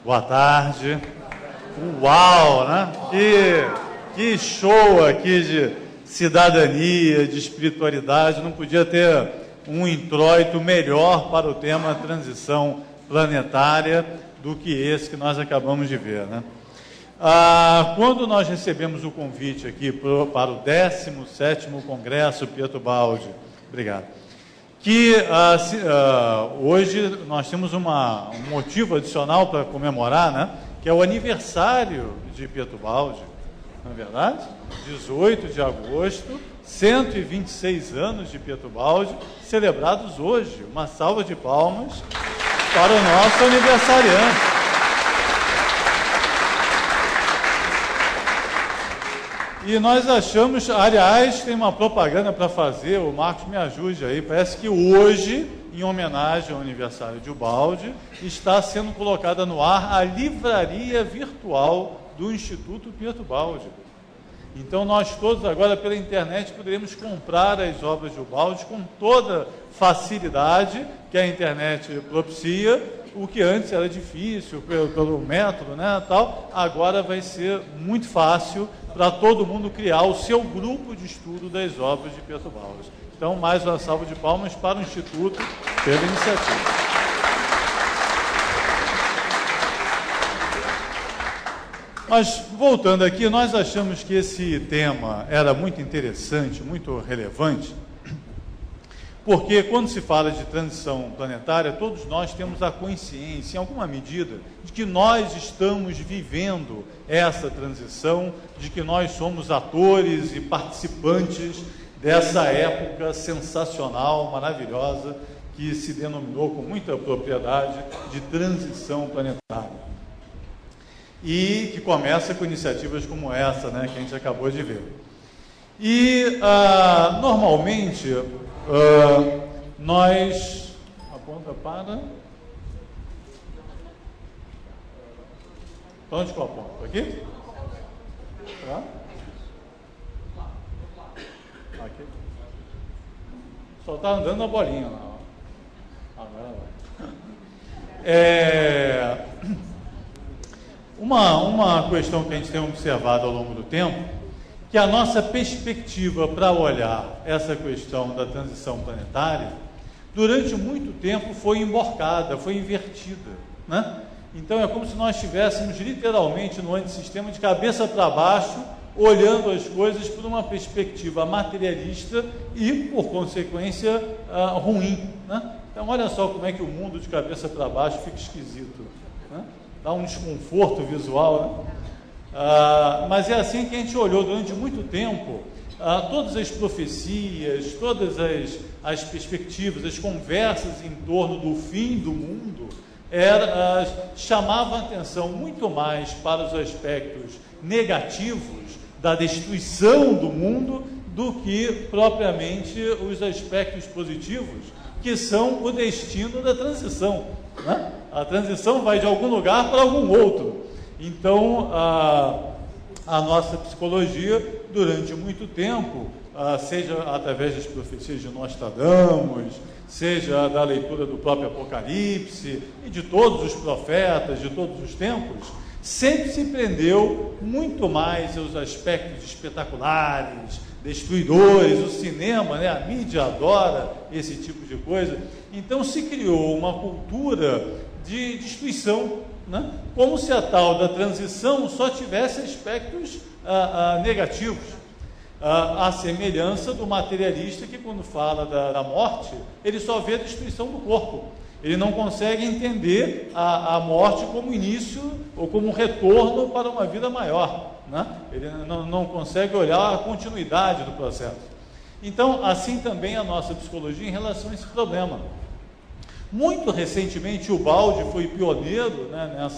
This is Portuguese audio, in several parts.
Boa tarde. Uau, né? Que show aqui de cidadania, de espiritualidade. Não podia ter um introito melhor para o tema transição planetária do que esse que nós acabamos de ver, né? Quando nós recebemos o convite aqui para o 17º Congresso Pietro Baldi, obrigado, que hoje nós temos um motivo adicional para comemorar, né? Que é o aniversário de Pietro Baldi, não é verdade? 18 de agosto, 126 anos de Pietro Baldi, celebrados hoje. Uma salva de palmas para o nosso aniversariante. E nós achamos, aliás, tem uma propaganda para fazer, o Marcos me ajude aí, parece que hoje, em homenagem ao aniversário de Baldi, está sendo colocada no ar a livraria virtual do Instituto Pietro Baldi. Então nós todos agora pela internet poderemos comprar as obras de Baldi com toda facilidade que a internet propicia, o que antes era difícil pelo método, né, tal, agora vai ser muito fácil para todo mundo criar o seu grupo de estudo das obras de Pietro Baldi. Então, mais uma salva de palmas para o Instituto pela iniciativa. Mas, voltando aqui, nós achamos que esse tema era muito interessante, muito relevante, porque quando se fala de transição planetária, todos nós temos a consciência, em alguma medida, de que nós estamos vivendo essa transição, de que nós somos atores e participantes dessa época sensacional, maravilhosa, que se denominou com muita propriedade de transição planetária. E que começa com iniciativas como essa, né, que a gente acabou de ver. E, normalmente, nós... Aponta para... Para onde que eu aponto? Aqui? Tá? Aqui. Só está andando a bolinha lá. Agora vai. Uma questão que a gente tem observado ao longo do tempo, que a nossa perspectiva para olhar essa questão da transição planetária, durante muito tempo foi emborcada, foi invertida, né? Então é como se nós estivéssemos literalmente no antissistema de cabeça para baixo, olhando as coisas por uma perspectiva materialista e, por consequência, ruim, né? Então olha só como é que o mundo de cabeça para baixo fica esquisito, né? Dá um desconforto visual, né? Mas é assim que a gente olhou durante muito tempo, todas as profecias, todas as perspectivas, as conversas em torno do fim do mundo, chamavam a atenção muito mais para os aspectos negativos da destruição do mundo do que propriamente os aspectos positivos, que são o destino da transição, né? A transição vai de algum lugar para algum outro. Então, a nossa psicologia, durante muito tempo, seja através das profecias de Nostradamus, seja da leitura do próprio Apocalipse e de todos os profetas de todos os tempos, sempre se prendeu muito mais aos aspectos espetaculares, destruidores. O cinema, né, a mídia adora esse tipo de coisa. Então se criou uma cultura de destruição, né? Como se a tal da transição só tivesse aspectos negativos, a semelhança do materialista que, quando fala da morte, ele só vê a destruição do corpo. Ele não consegue entender a morte como início ou como retorno para uma vida maior, né? Ele não consegue olhar a continuidade do processo. Então, assim também a nossa psicologia em relação a esse problema. Muito recentemente, o Baldi foi pioneiro, né,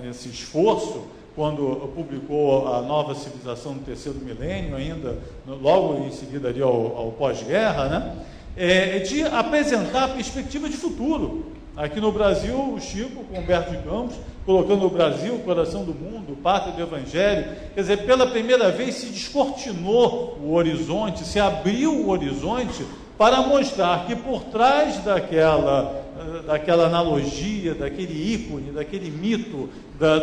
nesse esforço, quando publicou a Nova Civilização do Terceiro Milênio, ainda logo em seguida ali ao pós-guerra, né, de apresentar a perspectiva de futuro. Aqui no Brasil, o Chico, com Humberto de Campos, colocando o Brasil, o coração do mundo, pátria do Evangelho. Quer dizer, pela primeira vez se descortinou o horizonte, se abriu o horizonte para mostrar que por trás daquela analogia, daquele ícone, daquele mito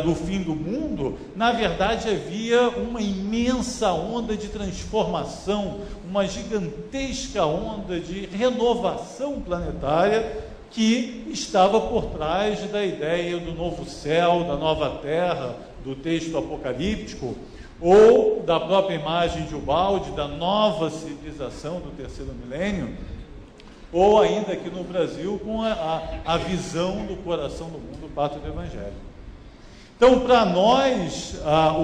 do fim do mundo, na verdade havia uma imensa onda de transformação, uma gigantesca onda de renovação planetária que estava por trás da ideia do novo céu, da nova terra, do texto apocalíptico, ou da própria imagem de Ubaldi, da nova civilização do terceiro milênio, ou ainda aqui no Brasil com a visão do coração do mundo, pátria do Evangelho. Então, para nós,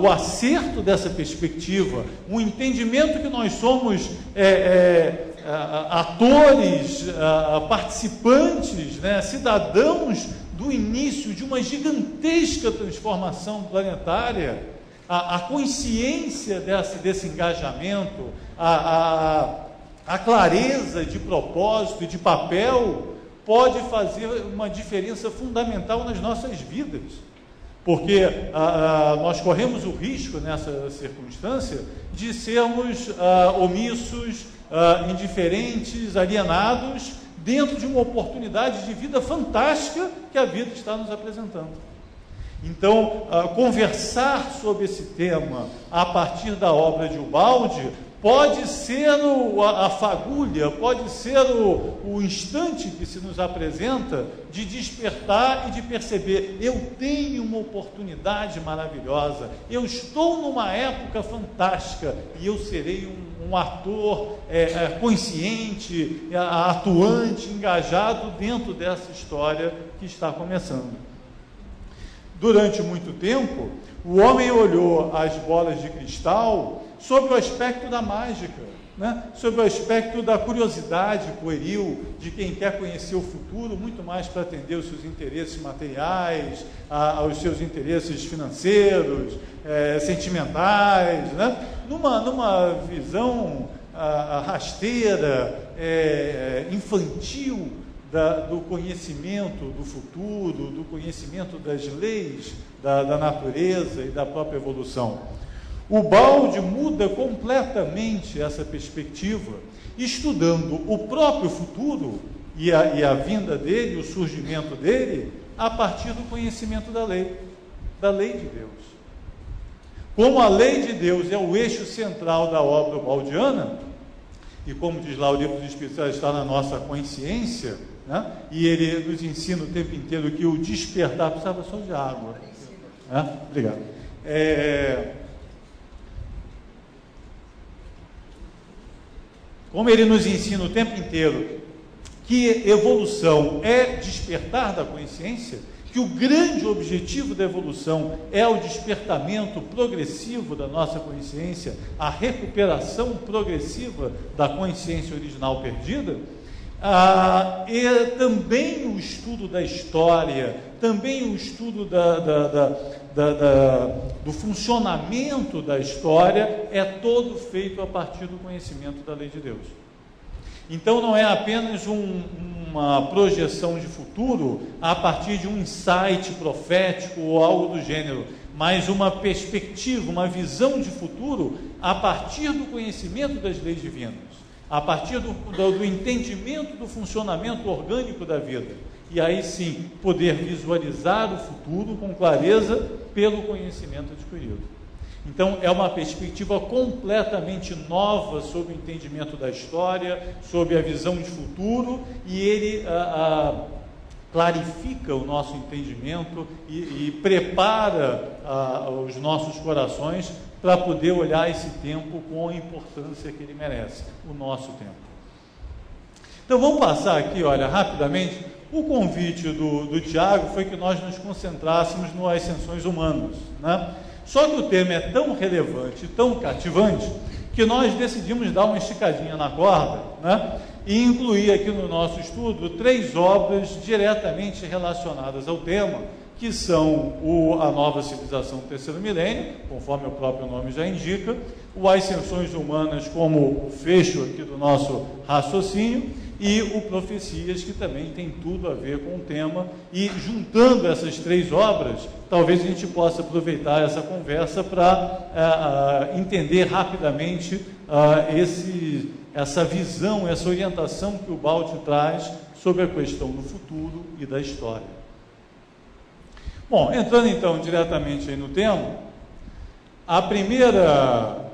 o acerto dessa perspectiva, o entendimento que nós somos atores, participantes, né, cidadãos do início de uma gigantesca transformação planetária, a consciência desse engajamento, a clareza de propósito e de papel pode fazer uma diferença fundamental nas nossas vidas. Porque nós corremos o risco, nessa circunstância, de sermos omissos, indiferentes, alienados, dentro de uma oportunidade de vida fantástica que a vida está nos apresentando. Então, conversar sobre esse tema a partir da obra de Ubaldi pode ser a fagulha, pode ser o instante que se nos apresenta de despertar e de perceber: eu tenho uma oportunidade maravilhosa, eu estou numa época fantástica e eu serei um ator consciente, atuante, engajado dentro dessa história que está começando. Durante muito tempo, o homem olhou as bolas de cristal sob o aspecto da mágica, né? Sob o aspecto da curiosidade pueril de quem quer conhecer o futuro, muito mais para atender os seus interesses materiais, aos seus interesses financeiros, sentimentais, né? Numa visão rasteira, infantil, do conhecimento do futuro, do conhecimento das leis da natureza e da própria evolução. Ubaldi muda completamente essa perspectiva, estudando o próprio futuro e a vinda dele, o surgimento dele, a partir do conhecimento da lei de Deus. Como a lei de Deus é o eixo central da obra ubaldiana, e como diz lá o livro dos Espíritos, ela está na nossa consciência, né? E ele nos ensina o tempo inteiro que o despertar, precisava só de água, né? Obrigado. Como ele nos ensina o tempo inteiro que evolução é despertar da consciência, que o grande objetivo da evolução é o despertamento progressivo da nossa consciência, a recuperação progressiva da consciência original perdida, e também o estudo da história, também o estudo do funcionamento da história é todo feito a partir do conhecimento da lei de Deus. Então não é apenas uma projeção de futuro a partir de um insight profético ou algo do gênero, mas uma perspectiva, uma visão de futuro a partir do conhecimento das leis divinas, a partir do entendimento do funcionamento orgânico da vida. E aí sim, poder visualizar o futuro com clareza pelo conhecimento adquirido. Então, é uma perspectiva completamente nova sobre o entendimento da história, sobre a visão de futuro, e ele clarifica o nosso entendimento e prepara os nossos corações para poder olhar esse tempo com a importância que ele merece, o nosso tempo. Então, vamos passar aqui, olha, rapidamente. O convite do Tiago foi que nós nos concentrássemos nas ascensões humanas, né? Só que o tema é tão relevante, tão cativante, que nós decidimos dar uma esticadinha na corda, né? E incluir aqui no nosso estudo 3 obras diretamente relacionadas ao tema, que são a Nova Civilização do Terceiro Milênio, conforme o próprio nome já indica, o Ascensões Humanas como o fecho aqui do nosso raciocínio, e o Profecias, que também tem tudo a ver com o tema, e juntando essas 3 obras, talvez a gente possa aproveitar essa conversa para entender rapidamente essa visão, essa orientação que o Baldi traz sobre a questão do futuro e da história. Bom, entrando então diretamente aí no tema, a primeira,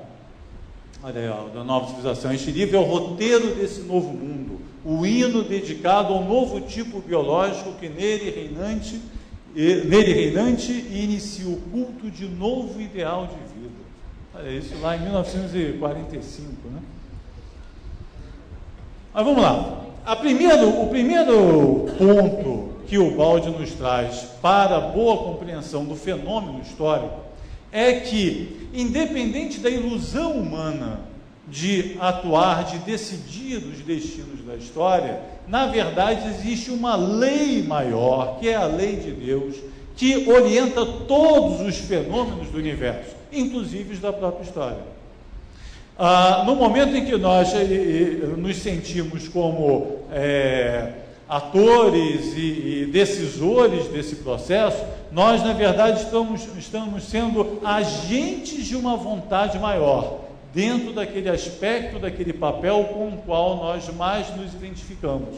olha aí, ó, da Nova Civilização, este livro é o roteiro desse novo mundo, o hino dedicado ao novo tipo biológico que nele reinante e inicia o culto de novo ideal de vida. Olha isso lá em 1945, né? Mas vamos lá. O primeiro ponto que o Baldi nos traz para a boa compreensão do fenômeno histórico é que, independente da ilusão humana de atuar, de decidir os destinos da história, na verdade existe uma lei maior, que é a lei de Deus, que orienta todos os fenômenos do universo, inclusive os da própria história. No momento em que nós nos sentimos como atores e decisores desse processo, nós, na verdade, estamos sendo agentes de uma vontade maior, dentro daquele aspecto, daquele papel com o qual nós mais nos identificamos.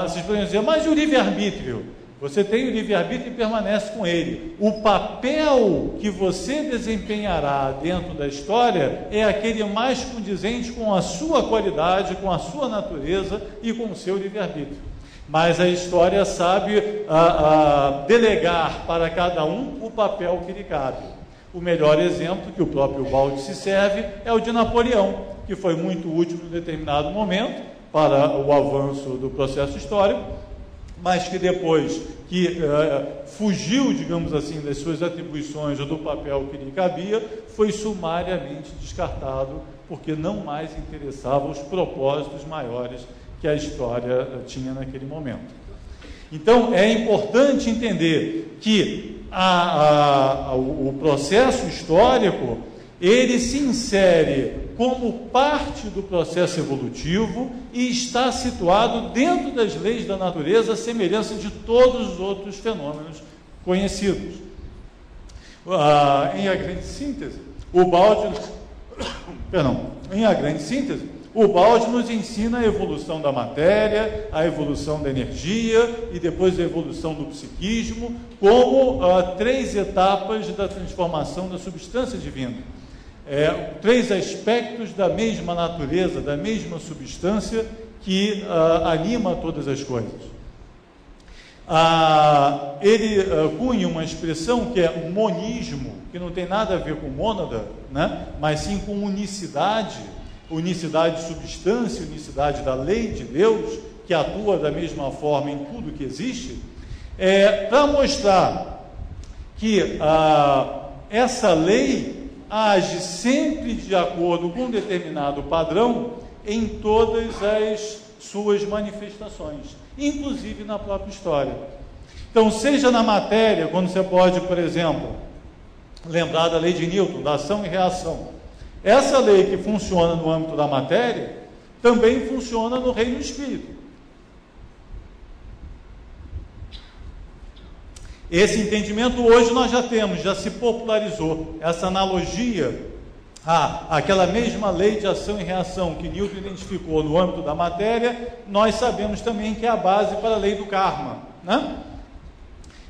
Vocês podem dizer, mas e o livre-arbítrio? Você tem o livre-arbítrio e permanece com ele. O papel que você desempenhará dentro da história é aquele mais condizente com a sua qualidade, com a sua natureza e com o seu livre-arbítrio. Mas a história sabe delegar para cada um o papel que lhe cabe. O melhor exemplo que o próprio Baldi se serve é o de Napoleão, que foi muito útil em determinado momento para o avanço do processo histórico, mas que depois que fugiu, digamos assim, das suas atribuições ou do papel que lhe cabia, foi sumariamente descartado, porque não mais interessava os propósitos maiores que a história tinha naquele momento. Então, é importante entender que o processo histórico, ele se insere como parte do processo evolutivo e está situado dentro das leis da natureza, à semelhança de todos os outros fenômenos conhecidos. Em a grande síntese, o Baldi nos ensina a evolução da matéria, a evolução da energia e depois a evolução do psiquismo, como 3 etapas da transformação da substância divina. 3 aspectos da mesma natureza, da mesma substância que anima todas as coisas. Ele cunha uma expressão que é o monismo, que não tem nada a ver com mônada, né? Mas sim com unicidade de substância, unicidade da lei de Deus, que atua da mesma forma em tudo que existe, para mostrar que essa lei age sempre de acordo com um determinado padrão em todas as suas manifestações, inclusive na própria história. Então, seja na matéria, quando você pode, por exemplo, lembrar da lei de Newton, da ação e reação. Essa lei que funciona no âmbito da matéria, também funciona no reino do espírito. Esse entendimento hoje nós já temos, já se popularizou. Essa analogia àquela mesma lei de ação e reação que Newton identificou no âmbito da matéria, nós sabemos também que é a base para a lei do karma, né?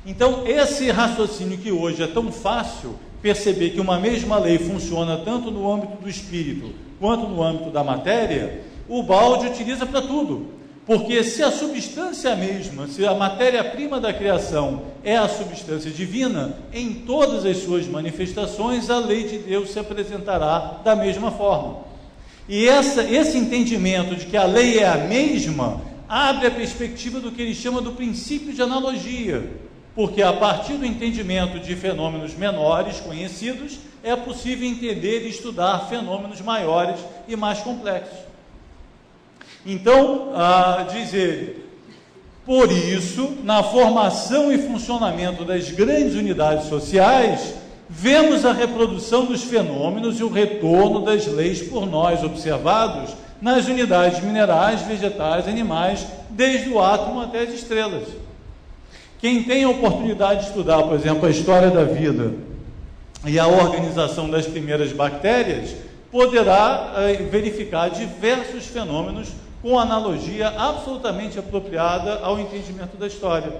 Então, esse raciocínio que hoje é tão fácil perceber que uma mesma lei funciona tanto no âmbito do espírito quanto no âmbito da matéria, o Baldi utiliza para tudo. Porque se a substância é a mesma, se a matéria-prima da criação é a substância divina, em todas as suas manifestações, a lei de Deus se apresentará da mesma forma. E esse entendimento de que a lei é a mesma, abre a perspectiva do que ele chama do princípio de analogia, porque a partir do entendimento de fenômenos menores conhecidos, é possível entender e estudar fenômenos maiores e mais complexos. Então, diz ele, por isso, na formação e funcionamento das grandes unidades sociais, vemos a reprodução dos fenômenos e o retorno das leis por nós observados nas unidades minerais, vegetais, animais, desde o átomo até as estrelas. Quem tem a oportunidade de estudar, por exemplo, a história da vida e a organização das primeiras bactérias, poderá verificar diversos fenômenos com analogia absolutamente apropriada ao entendimento da história.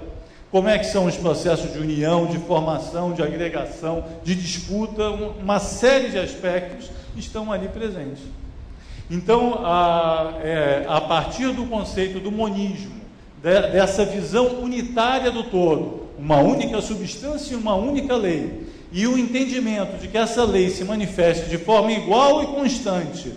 Como é que são os processos de união, de formação, de agregação, de disputa, uma série de aspectos estão ali presentes. Então, a partir do conceito do monismo, dessa visão unitária do todo, uma única substância e uma única lei, e o entendimento de que essa lei se manifeste de forma igual e constante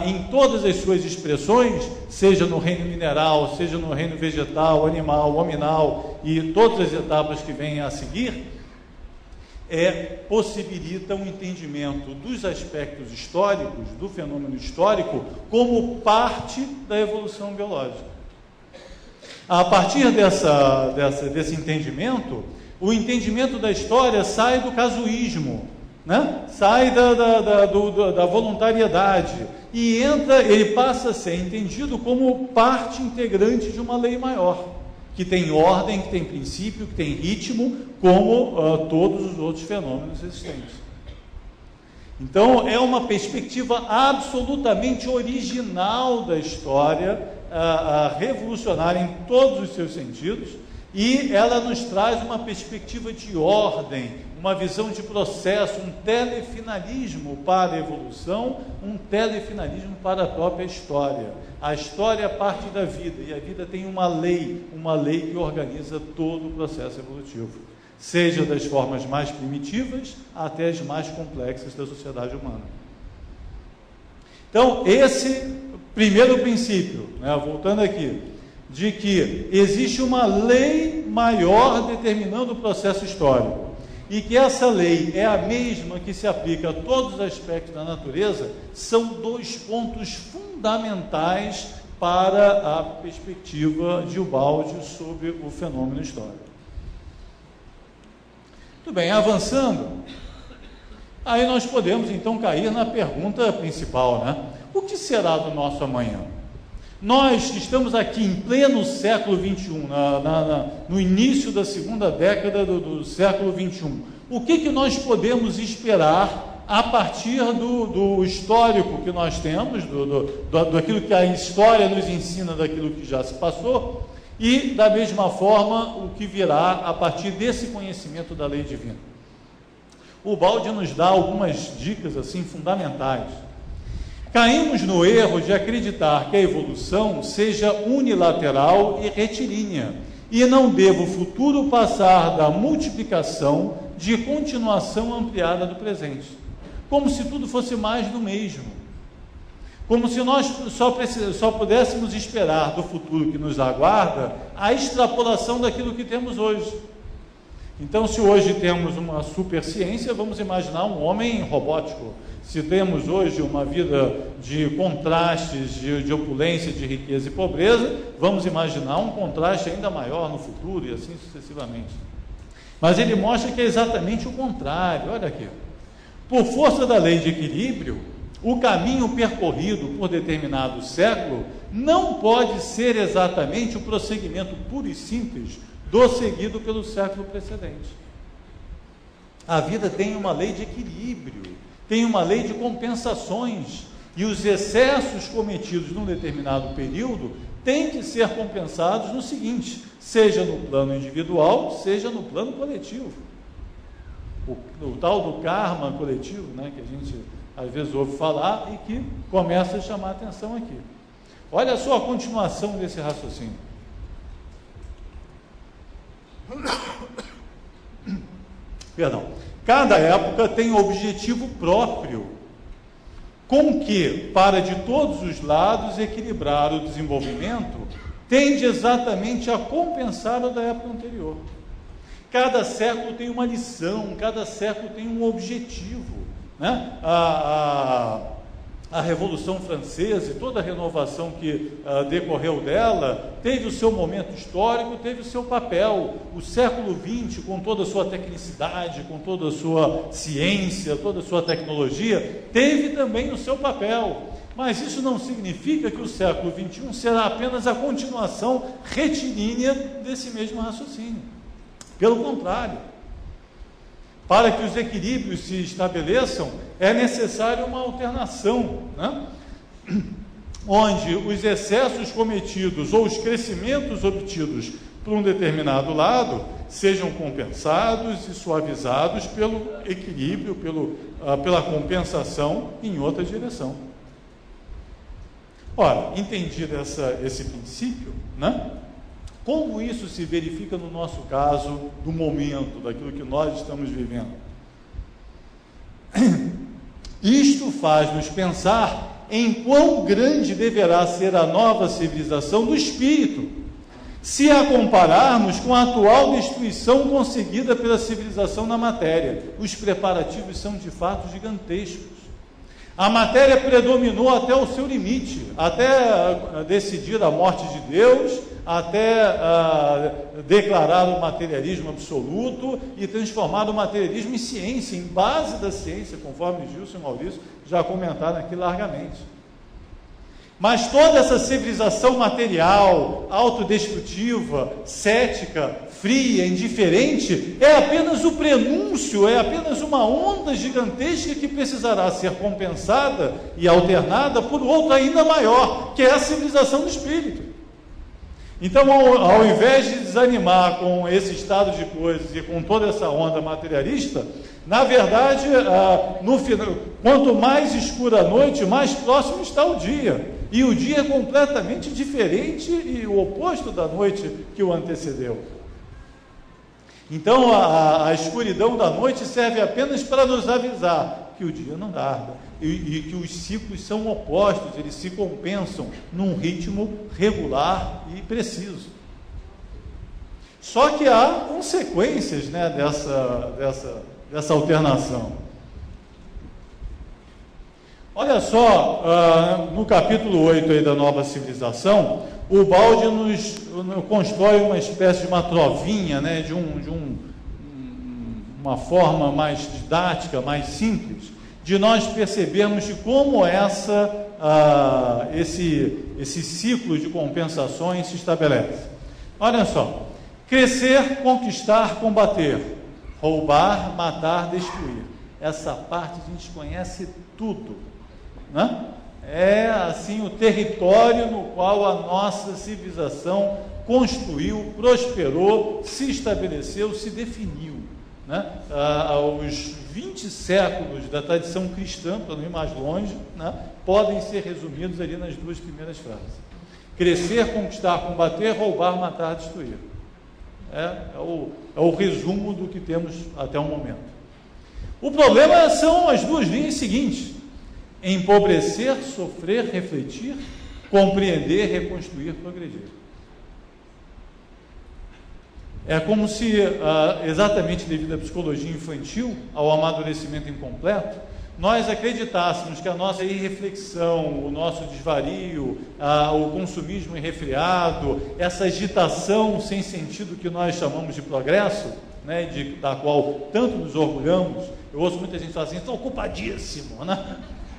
em todas as suas expressões, seja no reino mineral, seja no reino vegetal, animal, hominal e todas as etapas que vêm a seguir, possibilita um entendimento dos aspectos históricos, do fenômeno histórico, como parte da evolução biológica. A partir desse entendimento, o entendimento da história sai do casuísmo, né? Sai da voluntariedade e ele passa a ser entendido como parte integrante de uma lei maior, que tem ordem, que tem princípio, que tem ritmo, como todos os outros fenômenos existentes. Então, é uma perspectiva absolutamente original da história, revolucionária em todos os seus sentidos, e ela nos traz uma perspectiva de ordem, uma visão de processo, um telefinalismo para a evolução, um telefinalismo para a própria história. A história é parte da vida, e a vida tem uma lei que organiza todo o processo evolutivo, seja das formas mais primitivas até as mais complexas da sociedade humana. Então, esse primeiro princípio, voltando aqui, de que existe uma lei maior determinando o processo histórico, e que essa lei é a mesma que se aplica a todos os aspectos da natureza, são dois pontos fundamentais para a perspectiva de Ubaldi sobre o fenômeno histórico. Muito bem, avançando, aí nós podemos então cair na pergunta principal, O que será do nosso amanhã? Nós estamos aqui em pleno século XXI, no início da segunda década do século XXI. O que nós podemos esperar a partir do histórico que nós temos, daquilo que a história nos ensina, daquilo que já se passou, e, da mesma forma, o que virá a partir desse conhecimento da lei divina? O Ubaldi nos dá algumas dicas assim fundamentais. Caímos no erro de acreditar que a evolução seja unilateral e retilínea, e não deva o futuro passar da multiplicação de continuação ampliada do presente, como se tudo fosse mais do mesmo, como se nós só pudéssemos esperar do futuro que nos aguarda a extrapolação daquilo que temos hoje. Então, se hoje temos uma superciência, vamos imaginar um homem robótico. Se temos hoje uma vida de contrastes, de opulência, de riqueza e pobreza, vamos imaginar um contraste ainda maior no futuro e assim sucessivamente. Mas ele mostra que é exatamente o contrário. Olha aqui. Por força da lei de equilíbrio, o caminho percorrido por determinado século não pode ser exatamente o prosseguimento puro e simples do seguido pelo século precedente. A vida tem uma lei de equilíbrio, tem uma lei de compensações, e os excessos cometidos num determinado período têm que ser compensados no seguinte, seja no plano individual, seja no plano coletivo. O tal do karma coletivo, que a gente às vezes ouve falar e que começa a chamar a atenção aqui. Olha só a continuação desse raciocínio. Perdão. Cada época tem um objetivo próprio, com que, para de todos os lados equilibrar o desenvolvimento, tende exatamente a compensar o da época anterior. Cada século tem uma lição, cada século tem um objetivo, A Revolução Francesa e toda a renovação que decorreu dela teve o seu momento histórico, teve o seu papel. O século XX, com toda a sua tecnicidade, com toda a sua ciência, toda a sua tecnologia, teve também o seu papel. Mas isso não significa que o século XXI será apenas a continuação retilínea desse mesmo raciocínio. Pelo contrário. Para que os equilíbrios se estabeleçam, é necessária uma alternação, né? Onde os excessos cometidos ou os crescimentos obtidos por um determinado lado sejam compensados e suavizados pelo equilíbrio, pela compensação em outra direção. Ora, entendido esse princípio, né? Como isso se verifica no nosso caso, do momento, daquilo que nós estamos vivendo? Isto faz-nos pensar em quão grande deverá ser a nova civilização do espírito, se a compararmos com a atual destruição conseguida pela civilização na matéria. Os preparativos são de fato gigantescos. A matéria predominou até o seu limite, até decidir a morte de Deus, até declarar o materialismo absoluto e transformar o materialismo em ciência, em base da ciência, conforme Gilson e Maurício já comentaram aqui largamente. Mas toda essa civilização material, autodestrutiva, cética, fria, indiferente, é apenas o prenúncio, é apenas uma onda gigantesca que precisará ser compensada e alternada por outra ainda maior, que é a civilização do espírito. Então, ao invés de desanimar com esse estado de coisas e com toda essa onda materialista, na verdade, no final, quanto mais escura a noite, mais próximo está o dia. E o dia é completamente diferente e o oposto da noite que o antecedeu. Então, a escuridão da noite serve apenas para nos avisar que o dia não tarda e que os ciclos são opostos, eles se compensam num ritmo regular e preciso. Só que há consequências, né, dessa alternação. Olha só, no capítulo 8 aí da Nova Civilização, o Baldi nos constrói uma espécie de uma trovinha, né, uma forma mais didática, mais simples, de nós percebermos de como esse ciclo de compensações se estabelece. Olha só: crescer, conquistar, combater, roubar, matar, destruir. Essa parte a gente conhece tudo, né? É assim o território no qual a nossa civilização construiu, prosperou, se estabeleceu, se definiu, né? Os 20 séculos da tradição cristã, para não ir mais longe, né, podem ser resumidos ali nas duas primeiras frases: crescer, conquistar, combater, roubar, matar, destruir. É o resumo do que temos até o momento. O problema são as duas linhas seguintes: empobrecer, sofrer, refletir, compreender, reconstruir, progredir. É como se, exatamente devido à psicologia infantil, ao amadurecimento incompleto, nós acreditássemos que a nossa irreflexão, o nosso desvario, o consumismo irrefreado, essa agitação sem sentido que nós chamamos de progresso, né, da qual tanto nos orgulhamos. Eu ouço muita gente falar assim: estou ocupadíssimo, né?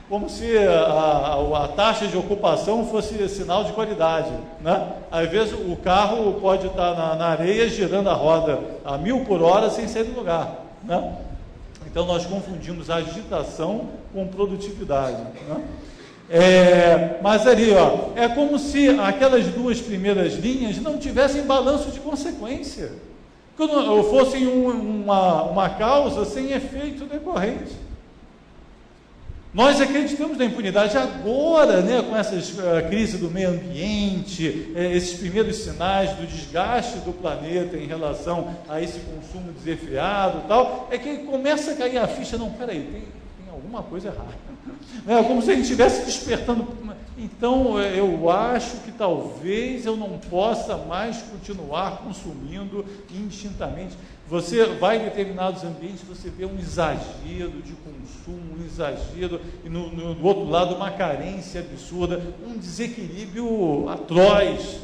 Como se a taxa de ocupação fosse sinal de qualidade, né? Às vezes o carro pode estar na areia girando a roda a 1000 por hora sem sair do lugar, né? Então nós confundimos a agitação com produtividade, né? Mas ali, é como se aquelas duas primeiras linhas não tivessem balanço de consequência, que fossem uma causa sem efeito decorrente. Nós acreditamos na impunidade agora, né, com essas crises do meio ambiente, esses primeiros sinais do desgaste do planeta em relação a esse consumo desenfreado e tal, é que começa a cair a ficha: não, peraí, tem alguma coisa errada. É como se a gente estivesse despertando. Então, eu acho que talvez eu não possa mais continuar consumindo indistintamente. Você vai em determinados ambientes, você vê um exagero de consumo, um exagero, e do outro lado uma carência absurda, um desequilíbrio atroz.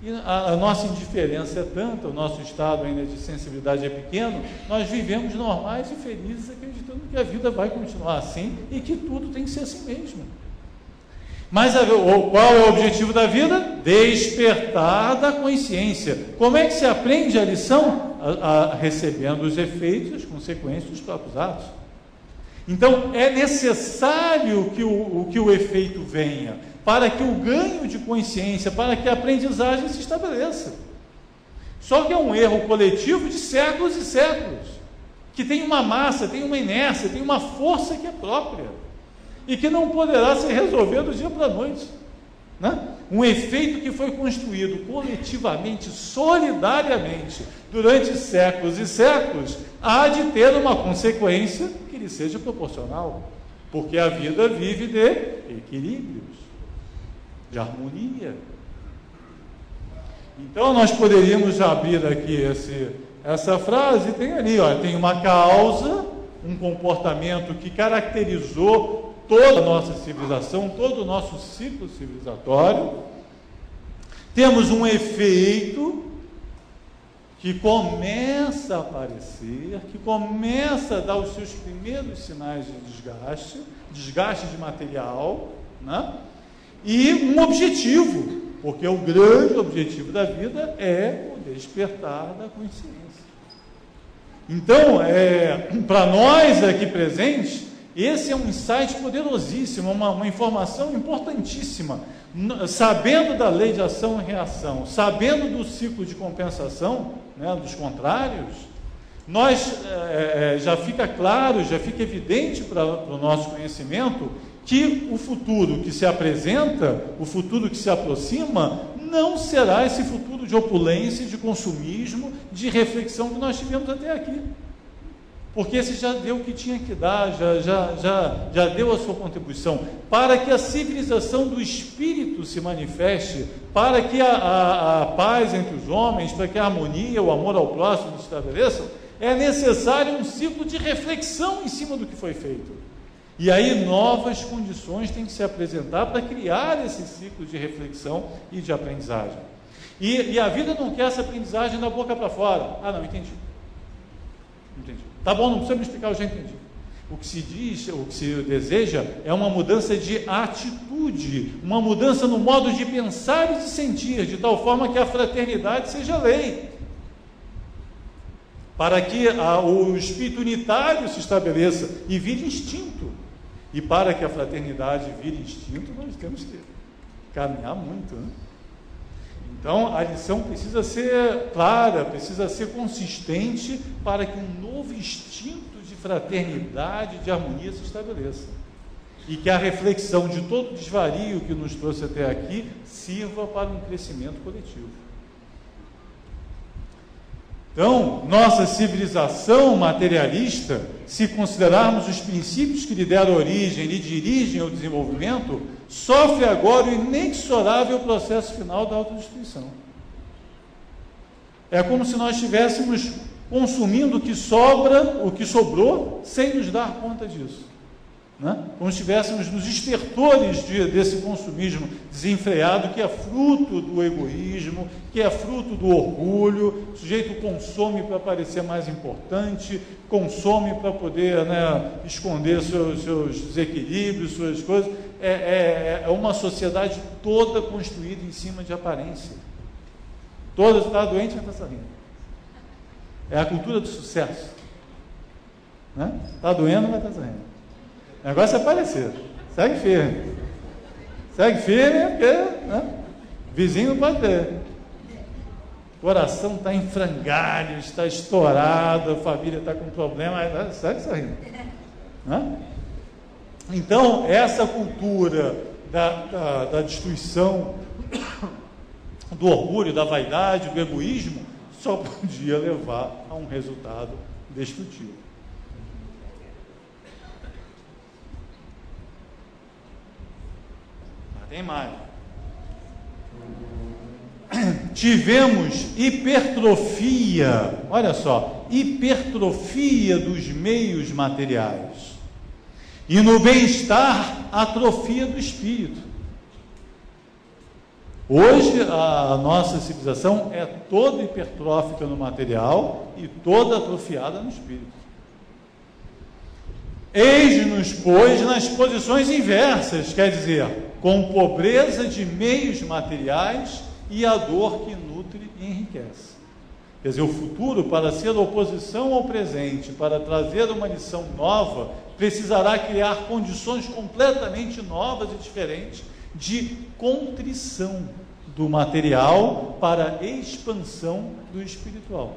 E a nossa indiferença é tanta, o nosso estado ainda de sensibilidade é pequeno, nós vivemos normais e felizes acreditando que a vida vai continuar assim e que tudo tem que ser assim mesmo. Mas qual é o objetivo da vida? Despertar da consciência. Como é que se aprende a lição? recebendo os efeitos, as consequências dos próprios atos. Então, é necessário que o efeito venha, para que o ganho de consciência, para que a aprendizagem se estabeleça. Só que é um erro coletivo de séculos e séculos, que tem uma massa, tem uma inércia, tem uma força que é própria, e que não poderá ser resolvido do dia para a noite, né? Um efeito que foi construído coletivamente, solidariamente, durante séculos e séculos, há de ter uma consequência que lhe seja proporcional, porque a vida vive de equilíbrios, de harmonia. Então nós poderíamos abrir aqui essa frase, tem ali, tem uma causa, um comportamento que caracterizou toda a nossa civilização, todo o nosso ciclo civilizatório. Temos um efeito que começa a aparecer, que começa a dar os seus primeiros sinais de desgaste de material, né? E um objetivo, porque o grande objetivo da vida é o despertar da consciência. Então, para nós aqui presentes, esse é um insight poderosíssimo, uma informação importantíssima. Sabendo da lei de ação e reação, sabendo do ciclo de compensação, né, dos contrários, nós já fica claro, já fica evidente para o nosso conhecimento que o futuro que se apresenta, o futuro que se aproxima, não será esse futuro de opulência, de consumismo, de reflexão que nós tivemos até aqui. Porque esse já deu o que tinha que dar, já deu a sua contribuição, para que a civilização do espírito se manifeste, para que a paz entre os homens, para que a harmonia, o amor ao próximo se estabeleçam, é necessário um ciclo de reflexão em cima do que foi feito. E aí novas condições têm que se apresentar para criar esse ciclo de reflexão e de aprendizagem. E a vida não quer essa aprendizagem da boca para fora. Ah, não, entendi. Tá bom, não precisa me explicar, eu já entendi. O que se diz, o que se deseja é uma mudança de atitude, uma mudança no modo de pensar e de sentir, de tal forma que a fraternidade seja lei, para que o espírito unitário se estabeleça e vire instinto. E para que a fraternidade vire instinto, nós temos que caminhar muito, né? Então, a lição precisa ser clara, precisa ser consistente para que um novo instinto de fraternidade, de harmonia se estabeleça. E que a reflexão de todo o desvario que nos trouxe até aqui sirva para um crescimento coletivo. Então, nossa civilização materialista, se considerarmos os princípios que lhe deram origem, lhe dirigem ao desenvolvimento, sofre agora o inexorável processo final da autodestruição. É como se nós estivéssemos consumindo o que sobra, o que sobrou, sem nos dar conta disso, né? Como se estivéssemos nos estertores desse consumismo desenfreado, que é fruto do egoísmo, que é fruto do orgulho. O sujeito consome para parecer mais importante, consome para poder, né, esconder seus desequilíbrios, suas coisas. É uma sociedade toda construída em cima de aparência. Toda está doente, mas está rindo. É a cultura do sucesso, né? Está doendo, mas está sorrindo. O negócio é parecer. Segue firme. Segue firme, porque, né, vizinho não pode ter. O coração está em frangalhos, está estourado, a família está com problema, mas segue sorrindo, né? Então, essa cultura da destruição, do orgulho, da vaidade, do egoísmo, só podia levar a um resultado destrutivo. Mas tem mais. Tivemos hipertrofia, olha só, hipertrofia dos meios materiais. E no bem-estar, atrofia do espírito. Hoje a nossa civilização é toda hipertrófica no material e toda atrofiada no espírito. Eis-nos, pois, nas posições inversas, quer dizer, com pobreza de meios materiais e a dor que nutre e enriquece. Quer dizer, o futuro, para ser oposição ao presente, para trazer uma lição nova, precisará criar condições completamente novas e diferentes de contrição do material para a expansão do espiritual.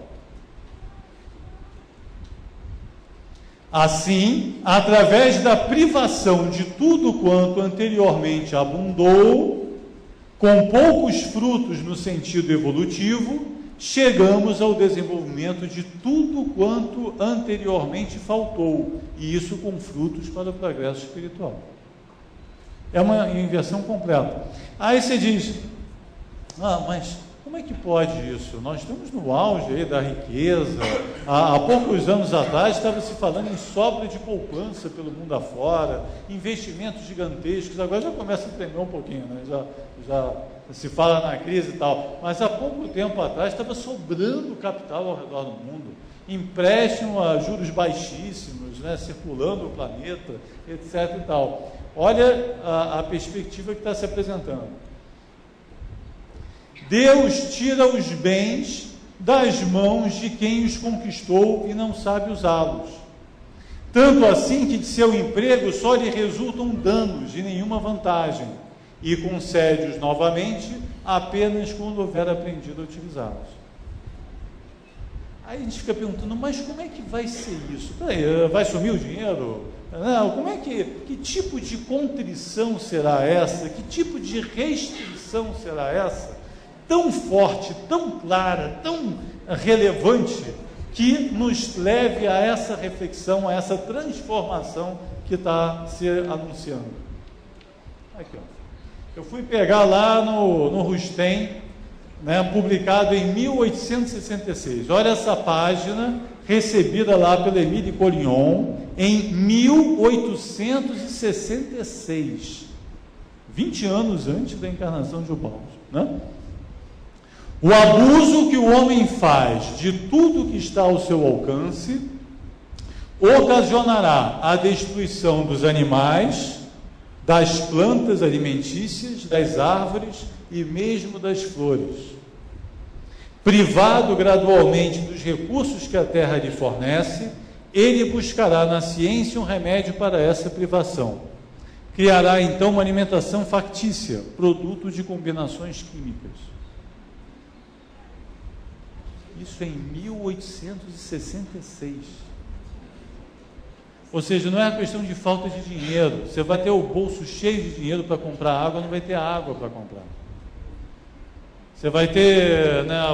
Assim, através da privação de tudo quanto anteriormente abundou, com poucos frutos no sentido evolutivo, chegamos ao desenvolvimento de tudo quanto anteriormente faltou, e isso com frutos para o progresso espiritual. É uma inversão completa. Aí você diz, mas como é que pode isso? Nós estamos no auge aí da riqueza. Há poucos anos atrás estava se falando em sobra de poupança pelo mundo afora, investimentos gigantescos, agora já começa a tremer um pouquinho, né? Já se fala na crise e tal, mas há pouco tempo atrás estava sobrando capital ao redor do mundo, empréstimo a juros baixíssimos, né? Circulando o planeta, etc. e tal. Olha a perspectiva que está se apresentando. Deus tira os bens das mãos de quem os conquistou e não sabe usá-los. Tanto assim que de seu emprego só lhe resultam danos e nenhuma vantagem, e concede-os novamente apenas quando houver aprendido a utilizá-los. Aí a gente fica perguntando, mas como é que vai ser isso? Peraí, vai sumir o dinheiro? Não, como é que tipo de contrição será essa? Que tipo de restrição será essa? Tão forte, tão clara, tão relevante, que nos leve a essa reflexão, a essa transformação que está se anunciando. Aqui, ó. Eu fui pegar lá no Rustem, né, publicado em 1866. Olha essa página, recebida lá pelo Émile Collignon, em 1866, 20 anos antes da encarnação de Ubaldo, né? O abuso que o homem faz de tudo que está ao seu alcance ocasionará a destruição dos animais, das plantas alimentícias, das árvores e mesmo das flores. Privado gradualmente dos recursos que a terra lhe fornece, ele buscará na ciência um remédio para essa privação. Criará então uma alimentação factícia, produto de combinações químicas. Isso em 1866. Ou seja, não é uma questão de falta de dinheiro. Você vai ter o bolso cheio de dinheiro para comprar água, não vai ter água para comprar. Você vai ter, né, a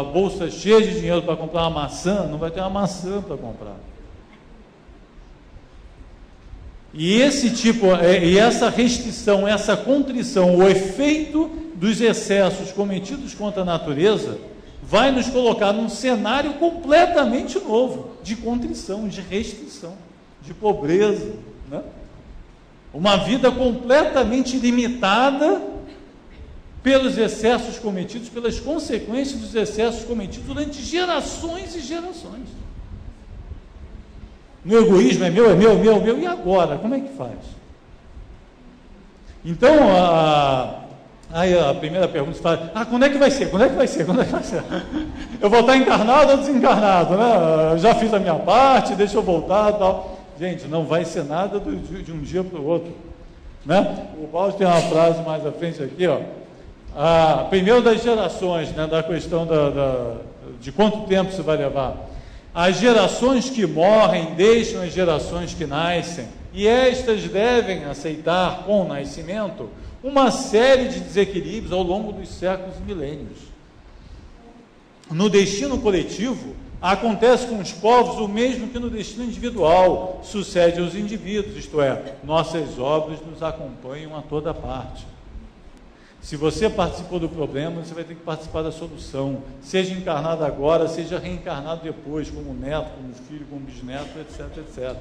bolsa cheia de dinheiro para comprar uma maçã, não vai ter uma maçã para comprar. E essa restrição, essa contrição, o efeito dos excessos cometidos contra a natureza, vai nos colocar num cenário completamente novo, de contrição, de restrição, de pobreza, né? Uma vida completamente limitada pelos excessos cometidos, pelas consequências dos excessos cometidos durante gerações e gerações. No egoísmo, é meu, e agora? Como é que faz? Então, aí a primeira pergunta, você fala, quando é que vai ser? Quando é que vai ser? Eu vou estar encarnado ou desencarnado, né? Eu já fiz a minha parte, deixa eu voltar e tal. Gente, não vai ser nada de um dia para o outro, né? O Paulo tem uma frase mais à frente aqui, ó. Primeiro das gerações, né? Da questão de quanto tempo isso vai levar. As gerações que morrem deixam as gerações que nascem, e estas devem aceitar com o nascimento uma série de desequilíbrios ao longo dos séculos e milênios. No destino coletivo, acontece com os povos o mesmo que no destino individual, sucede aos indivíduos, isto é, nossas obras nos acompanham a toda parte. Se você participou do problema, você vai ter que participar da solução, seja encarnado agora, seja reencarnado depois, como neto, como filho, como bisneto, etc, etc.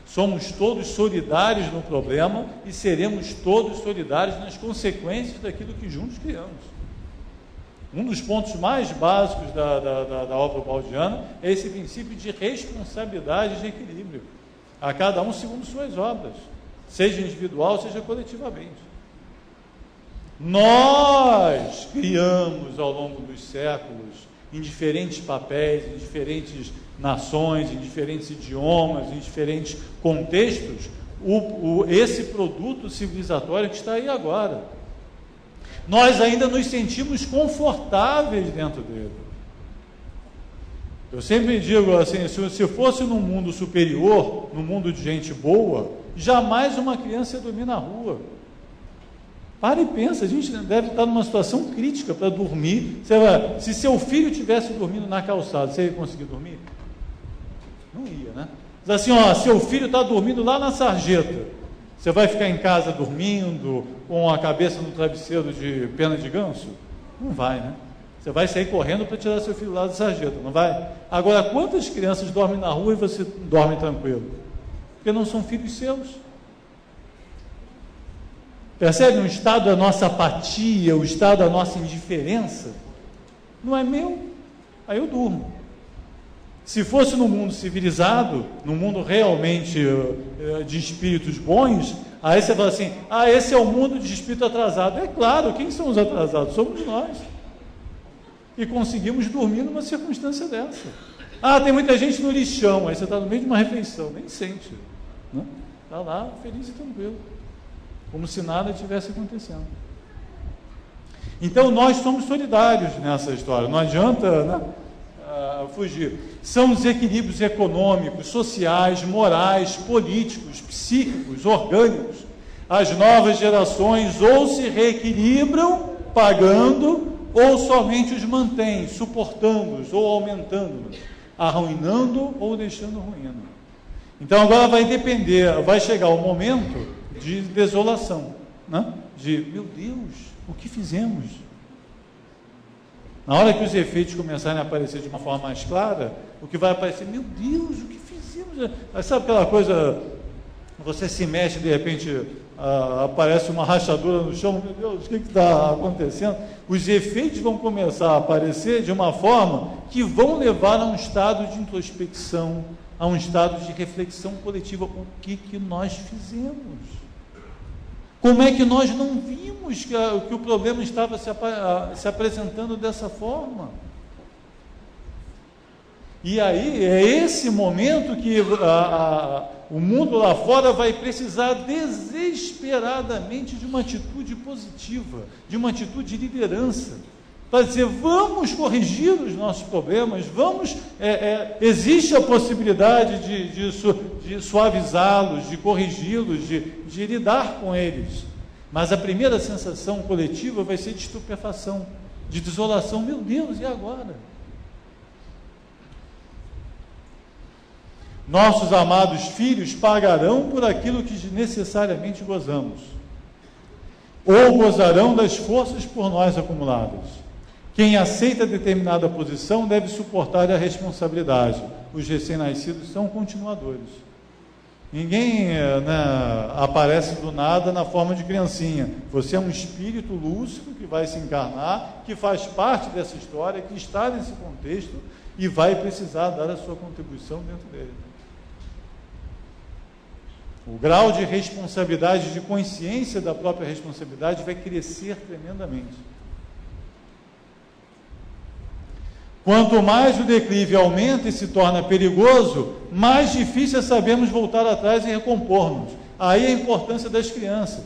Somos todos solidários no problema e seremos todos solidários nas consequências daquilo que juntos criamos. Um dos pontos mais básicos da obra baldiana é esse princípio de responsabilidade e de equilíbrio, a cada um segundo suas obras, seja individual, seja coletivamente. Nós criamos ao longo dos séculos em diferentes papéis, em diferentes nações, em diferentes idiomas, em diferentes contextos, esse produto civilizatório que está aí agora. Nós ainda nos sentimos confortáveis dentro dele. Eu sempre digo assim, se fosse num mundo superior, num mundo de gente boa, jamais uma criança ia dormir na rua. Para e pensa, a gente deve estar numa situação crítica para dormir. Se seu filho estivesse dormindo na calçada, você ia conseguir dormir? Não ia, né? Diz assim, seu filho está dormindo lá na sarjeta, você vai ficar em casa dormindo, com a cabeça no travesseiro de pena de ganso? Não vai, né? Você vai sair correndo para tirar seu filho lá da sarjeta, não vai? Agora, quantas crianças dormem na rua e você dorme tranquilo? Porque não são filhos seus. Percebe o estado da nossa apatia, o estado da nossa indiferença? Não é meu, aí eu durmo. Se fosse num mundo civilizado, num mundo realmente de espíritos bons, aí você fala assim, esse é o mundo de espírito atrasado. É claro, quem são os atrasados? Somos nós. E conseguimos dormir numa circunstância dessa. Tem muita gente no lixão, aí você está no meio de uma refeição, nem sente, né? Está lá feliz e tranquilo, como se nada tivesse acontecendo. Então nós somos solidários nessa história, não adianta, né, fugir. São desequilíbrios econômicos, sociais, morais, políticos, psíquicos, orgânicos. As novas gerações ou se reequilibram pagando, ou somente os mantém, suportando-os ou aumentando-os, arruinando ou deixando ruína. Então agora vai depender, vai chegar o momento de desolação, né? De, meu Deus, o que fizemos? Na hora que os efeitos começarem a aparecer de uma forma mais clara, o que vai aparecer, meu Deus, o que fizemos? Sabe aquela coisa, você se mexe, de repente aparece uma rachadura no chão, meu Deus, o que está acontecendo? Os efeitos vão começar a aparecer de uma forma que vão levar a um estado de introspecção, a um estado de reflexão coletiva. O que nós fizemos? Como é que nós não vimos que o problema estava se apresentando dessa forma? E aí é esse momento que o mundo lá fora vai precisar desesperadamente de uma atitude positiva, de uma atitude de liderança, para dizer, vamos corrigir os nossos problemas, existe a possibilidade de suavizá-los, de corrigi-los, de lidar com eles, mas a primeira sensação coletiva vai ser de estupefação, de desolação. Meu Deus, e agora? Nossos amados filhos pagarão por aquilo que necessariamente gozamos, ou gozarão das forças por nós acumuladas. Quem aceita determinada posição deve suportar a responsabilidade. Os recém-nascidos são continuadores. Ninguém aparece do nada na forma de criancinha. Você é um espírito lúcido que vai se encarnar, que faz parte dessa história, que está nesse contexto e vai precisar dar a sua contribuição dentro dele. O grau de responsabilidade, de consciência da própria responsabilidade vai crescer tremendamente. Quanto mais o declive aumenta e se torna perigoso, mais difícil é sabermos voltar atrás e recompor-nos. Aí a importância das crianças.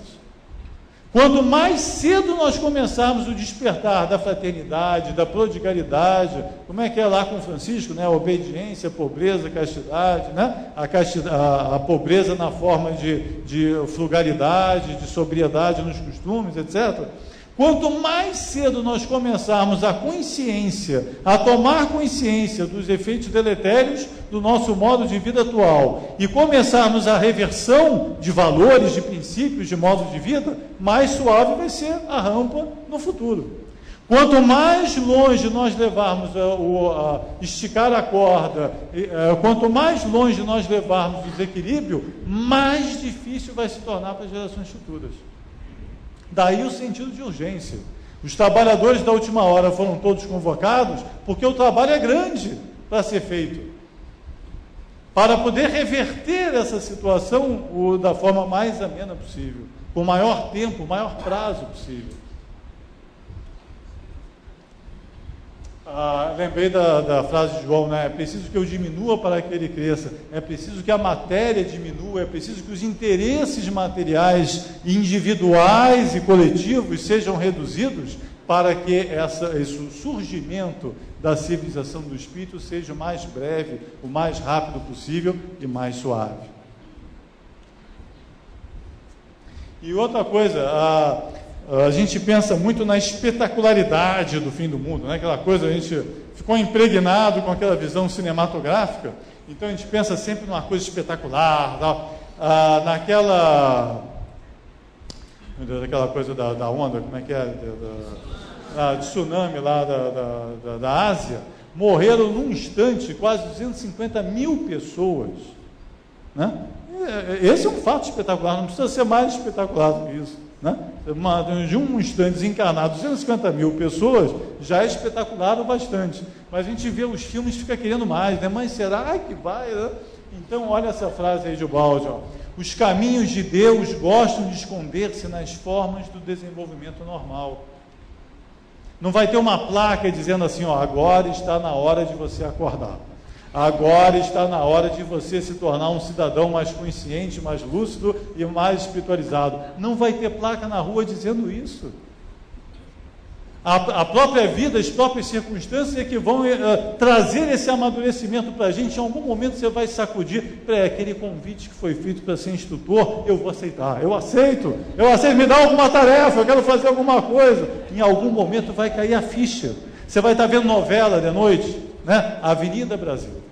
Quanto mais cedo nós começarmos o despertar da fraternidade, da prodigalidade, como é que é lá com Francisco, né? Obediência, pobreza, castidade, né? A pobreza na forma de frugalidade, de sobriedade nos costumes, etc. Quanto mais cedo nós começarmos a tomar consciência dos efeitos deletérios do nosso modo de vida atual e começarmos a reversão de valores, de princípios, de modo de vida, mais suave vai ser a rampa no futuro. Quanto mais longe nós levarmos esticar a corda, quanto mais longe nós levarmos o desequilíbrio, mais difícil vai se tornar para as gerações futuras. Daí o sentido de urgência. Os trabalhadores da última hora foram todos convocados porque o trabalho é grande para ser feito. Para poder reverter essa situação da forma mais amena possível, com o maior tempo, o maior prazo possível. Lembrei da frase de João, né? É preciso que eu diminua para que ele cresça, é preciso que a matéria diminua, é preciso que os interesses materiais individuais e coletivos sejam reduzidos para que esse surgimento da civilização do Espírito seja o mais breve, o mais rápido possível e mais suave. E outra coisa, a gente pensa muito na espetacularidade do fim do mundo, né? Aquela coisa, a gente ficou impregnado com aquela visão cinematográfica, então a gente pensa sempre numa coisa espetacular, naquela coisa da onda, como é que é, de tsunami lá da Ásia, morreram num instante quase 250 mil pessoas, né? Esse é um fato espetacular, não precisa ser mais espetacular do que isso, né? De um instante desencarnado, 250 mil pessoas, já é espetacular o bastante. Mas a gente vê os filmes e fica querendo mais, né? Mas será que vai, né? Então, olha essa frase aí de Ubaldi, ó. Os caminhos de Deus gostam de esconder-se nas formas do desenvolvimento normal. Não vai ter uma placa dizendo assim, ó, agora está na hora de você acordar. Agora está na hora de você se tornar um cidadão mais consciente, mais lúcido e mais espiritualizado. Não vai ter placa na rua dizendo isso. A própria vida, as próprias circunstâncias é que vão trazer esse amadurecimento para a gente. Em algum momento você vai sacudir, aquele convite que foi feito para ser instrutor, eu vou aceitar, eu aceito, me dá alguma tarefa, eu quero fazer alguma coisa. Em algum momento vai cair a ficha. Você vai estar vendo novela de noite, né? Avenida Brasil.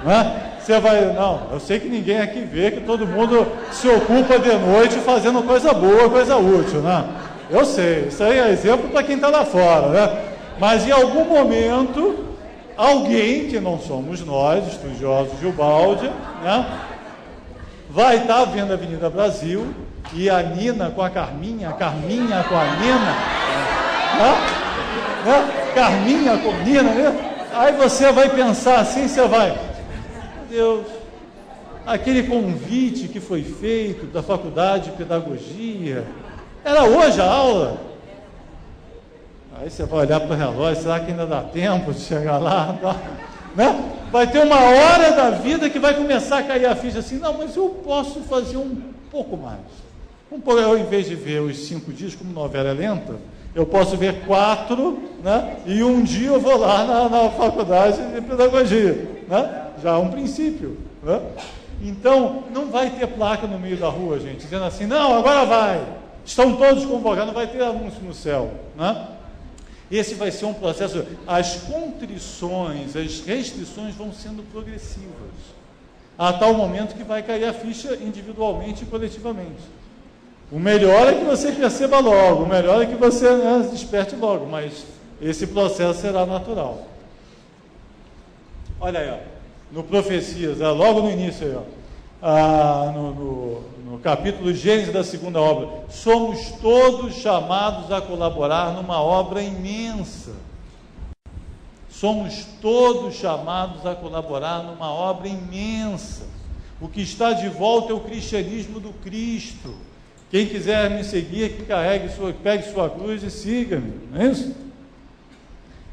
Né? Você vai, não, eu sei que ninguém aqui vê, que todo mundo se ocupa de noite fazendo coisa boa, coisa útil, né? Eu sei, isso aí é exemplo para quem está lá fora, né? Mas em algum momento, alguém, que não somos nós, estudiosos de Ubaldi, né? Vai estar vendo a Avenida Brasil, e a Nina com a Carminha, a Carminha com a Nina, né? Carminha com a Nina, né? Aí você vai pensar assim, você vai, meu Deus, aquele convite que foi feito da Faculdade de Pedagogia, era hoje a aula? Aí você vai olhar para o relógio, será que ainda dá tempo de chegar lá? Né? Vai ter uma hora da vida que vai começar a cair a ficha assim, não, mas eu posso fazer um pouco mais. Eu, em vez de ver os 5 dias como novela lenta, eu posso ver 4, né? E um dia eu vou lá na Faculdade de Pedagogia, né? Já é um princípio, né? Então, não vai ter placa no meio da rua, gente, dizendo assim, não, agora vai, estão todos convocados, não vai ter anúncio no céu, né? Esse vai ser um processo, as contrições, as restrições vão sendo progressivas, a tal momento que vai cair a ficha individualmente e coletivamente. O melhor é que você perceba logo, o melhor é que você, né, desperte logo, mas esse processo será natural. Olha aí, ó, no Profecias, logo no início aí, ó, no capítulo Gênesis da segunda obra, somos todos chamados a colaborar numa obra imensa. Somos todos chamados a colaborar numa obra imensa. O que está de volta é o cristianismo do Cristo. Quem quiser me seguir, que pegue sua cruz e siga-me, não é isso?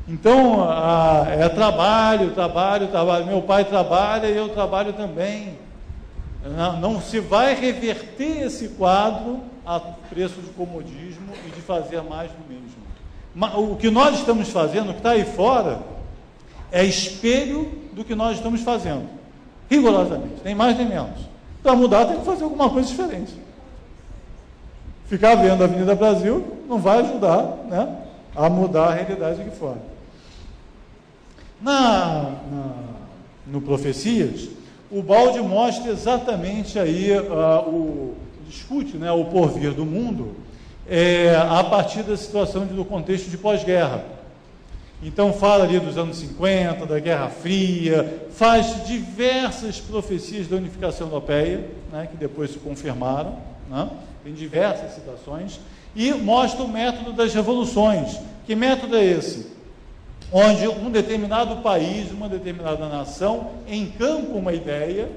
Então, é trabalho. Meu pai trabalha e eu trabalho também. Não se vai reverter esse quadro a preço de comodismo e de fazer mais do mesmo. O que nós estamos fazendo, o que está aí fora, é espelho do que nós estamos fazendo, rigorosamente, nem mais nem menos. Para mudar, tem que fazer alguma coisa diferente. Ficar vendo a Avenida Brasil não vai ajudar, né, a mudar a realidade aqui fora. No Profecias, o Ubaldi mostra exatamente aí, discute, né, o porvir do mundo a partir da situação do contexto de pós-guerra. Então fala ali dos anos 50, da Guerra Fria, faz diversas profecias da unificação europeia, né, que depois se confirmaram, né? Tem diversas citações, e mostra o método das revoluções. Que método é esse? Onde um determinado país, uma determinada nação, encampa uma ideia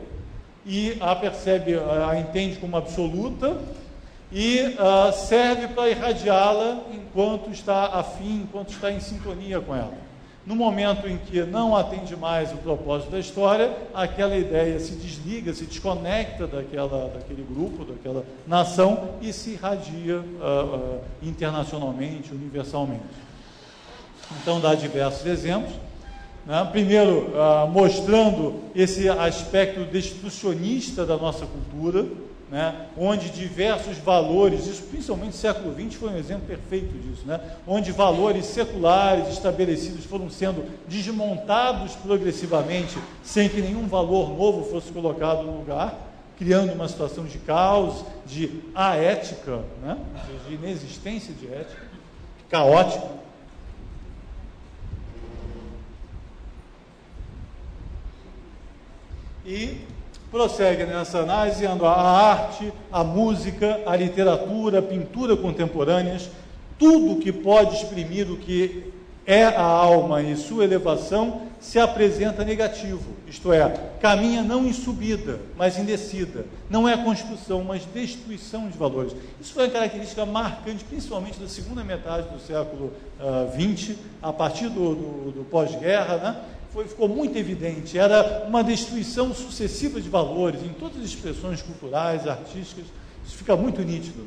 e a percebe, a entende como absoluta e serve para irradiá-la enquanto está afim, enquanto está em sintonia com ela. No momento em que não atende mais o propósito da história, aquela ideia se desliga, se desconecta daquele grupo, daquela nação e se irradia internacionalmente, universalmente. Então, dá diversos exemplos. Né? Primeiro, mostrando esse aspecto destrucionista da nossa cultura, né? Onde diversos valores, isso principalmente no século XX foi um exemplo perfeito disso, né? Onde valores seculares estabelecidos foram sendo desmontados progressivamente, sem que nenhum valor novo fosse colocado no lugar, criando uma situação de caos, de aética, né? De inexistência de ética, caótica. E prossegue nessa análise, dizendo a arte, a música, a literatura, a pintura contemporâneas, tudo que pode exprimir o que é a alma e sua elevação, se apresenta negativo, isto é, caminha não em subida, mas em descida. Não é construção, mas destruição de valores. Isso foi uma característica marcante, principalmente da segunda metade do século XX, a partir do pós-guerra, né? Ficou muito evidente, era uma destruição sucessiva de valores, em todas as expressões culturais, artísticas, isso fica muito nítido.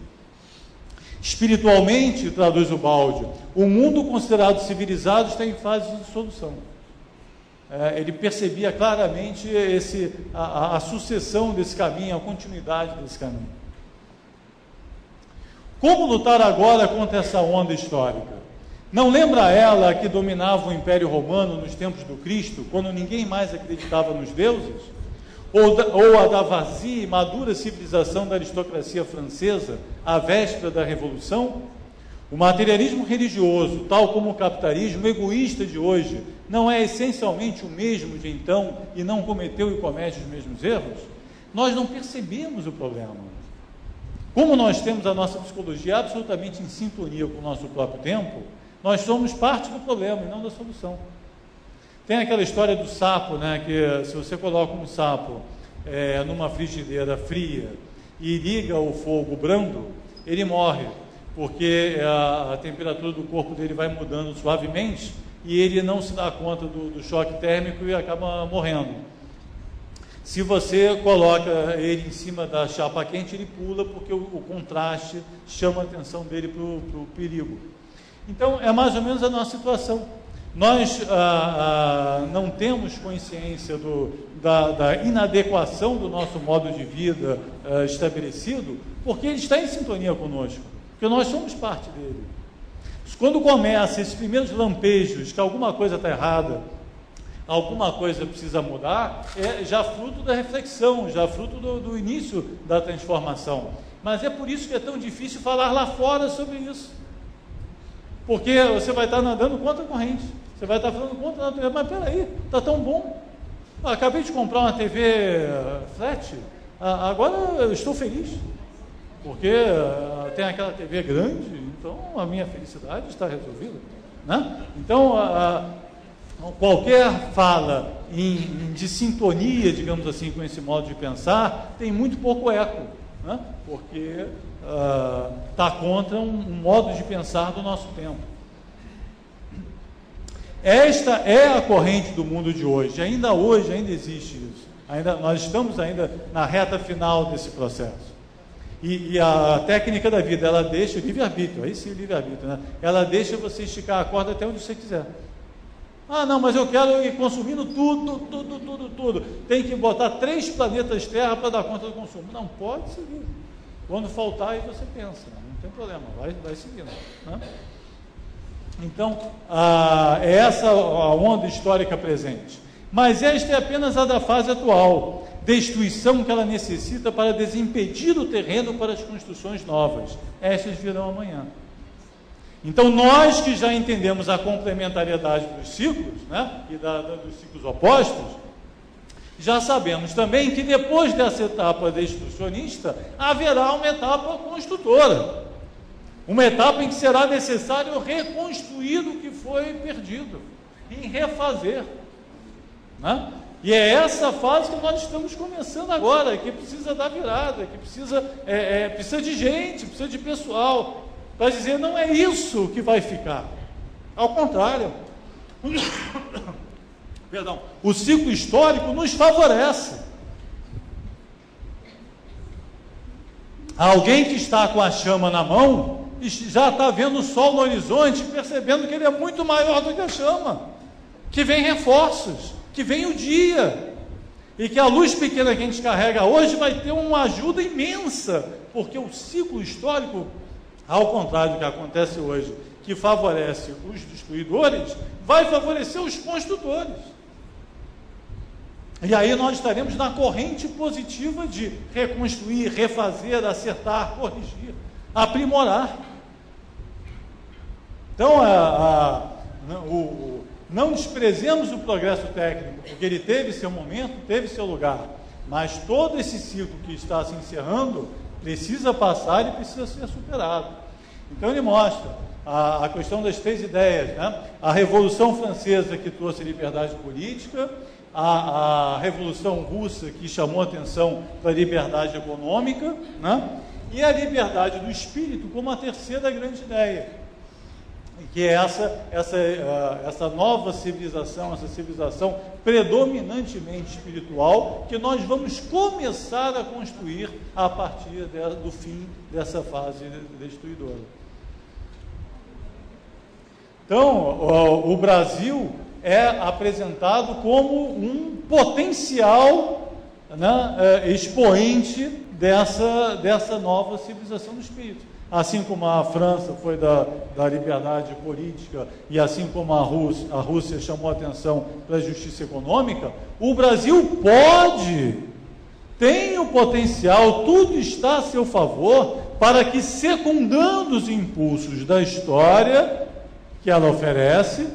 Espiritualmente, traduz o Baldi, o mundo considerado civilizado está em fase de dissolução. Ele percebia claramente a sucessão desse caminho, a continuidade desse caminho. Como lutar agora contra essa onda histórica? Não lembra ela que dominava o Império Romano nos tempos do Cristo, quando ninguém mais acreditava nos deuses? Ou a da vazia e madura civilização da aristocracia francesa, à véspera da Revolução? O materialismo religioso, tal como o capitalismo egoísta de hoje, não é essencialmente o mesmo de então e não cometeu e comete os mesmos erros? Nós não percebemos o problema. Como nós temos a nossa psicologia absolutamente em sintonia com o nosso próprio tempo, nós somos parte do problema e não da solução. Tem aquela história do sapo, né, que se você coloca um sapo numa frigideira fria e liga o fogo brando, ele morre, porque a temperatura do corpo dele vai mudando suavemente e ele não se dá conta do choque térmico e acaba morrendo. Se você coloca ele em cima da chapa quente, ele pula, porque o contraste chama a atenção dele para o perigo. Então, é mais ou menos a nossa situação. Nós não temos consciência da inadequação do nosso modo de vida estabelecido, porque ele está em sintonia conosco, porque nós somos parte dele. Quando começa esses primeiros lampejos, que alguma coisa está errada, alguma coisa precisa mudar, é já fruto da reflexão, já fruto do início da transformação. Mas é por isso que é tão difícil falar lá fora sobre isso. Porque você vai estar nadando contra a corrente, você vai estar falando contra a natureza, mas peraí, está tão bom. Acabei de comprar uma TV flat, agora eu estou feliz, porque tem aquela TV grande, então a minha felicidade está resolvida, né? Então, qualquer fala de sintonia, digamos assim, com esse modo de pensar, tem muito pouco eco, né? Porque está contra um modo de pensar do nosso tempo. Esta é a corrente do mundo de hoje, ainda existe isso. Nós estamos ainda na reta final desse processo. E a técnica da vida, ela deixa o livre-arbítrio, aí sim o livre-arbítrio, né? Ela deixa você esticar a corda até onde você quiser. Não, mas eu quero ir consumindo tudo. Tem que botar 3 planetas Terra para dar conta do consumo. Não, pode seguir. Quando faltar, aí você pensa, não tem problema, vai seguindo, né? Então, é essa a onda histórica presente. Mas esta é apenas a da fase atual, destruição que ela necessita para desimpedir o terreno para as construções novas. Estas virão amanhã. Então, nós que já entendemos a complementariedade dos ciclos, né, e dos ciclos opostos, já sabemos também que depois dessa etapa destrucionista, haverá uma etapa construtora. Uma etapa em que será necessário reconstruir o que foi perdido, e refazer, né? E é essa fase que nós estamos começando agora, que precisa da virada, que precisa de gente, precisa de pessoal, para dizer, não é isso que vai ficar. Ao contrário, Perdão, o ciclo histórico nos favorece. Alguém que está com a chama na mão já está vendo o sol no horizonte, percebendo que ele é muito maior do que a chama, que vem reforços, que vem o dia, e que a luz pequena que a gente carrega hoje vai ter uma ajuda imensa, porque o ciclo histórico, ao contrário do que acontece hoje, que favorece os destruidores, vai favorecer os construtores. E aí nós estaremos na corrente positiva de reconstruir, refazer, acertar, corrigir, aprimorar. Então, não desprezemos o progresso técnico, porque ele teve seu momento, teve seu lugar, mas todo esse ciclo que está se encerrando precisa passar e precisa ser superado. Então ele mostra a questão das 3 ideias, né? A Revolução Francesa, que trouxe liberdade política, a Revolução Russa, que chamou a atenção para a liberdade econômica, né? E a liberdade do espírito como a terceira grande ideia, que é essa nova civilização, essa civilização predominantemente espiritual, que nós vamos começar a construir a partir do fim dessa fase destruidora. Então, o Brasil é apresentado como um potencial, né, expoente dessa nova civilização do espírito. Assim como a França foi da liberdade política e assim como a Rússia chamou a atenção para a justiça econômica, o Brasil tem o potencial, tudo está a seu favor para que, secundando os impulsos da história que ela oferece,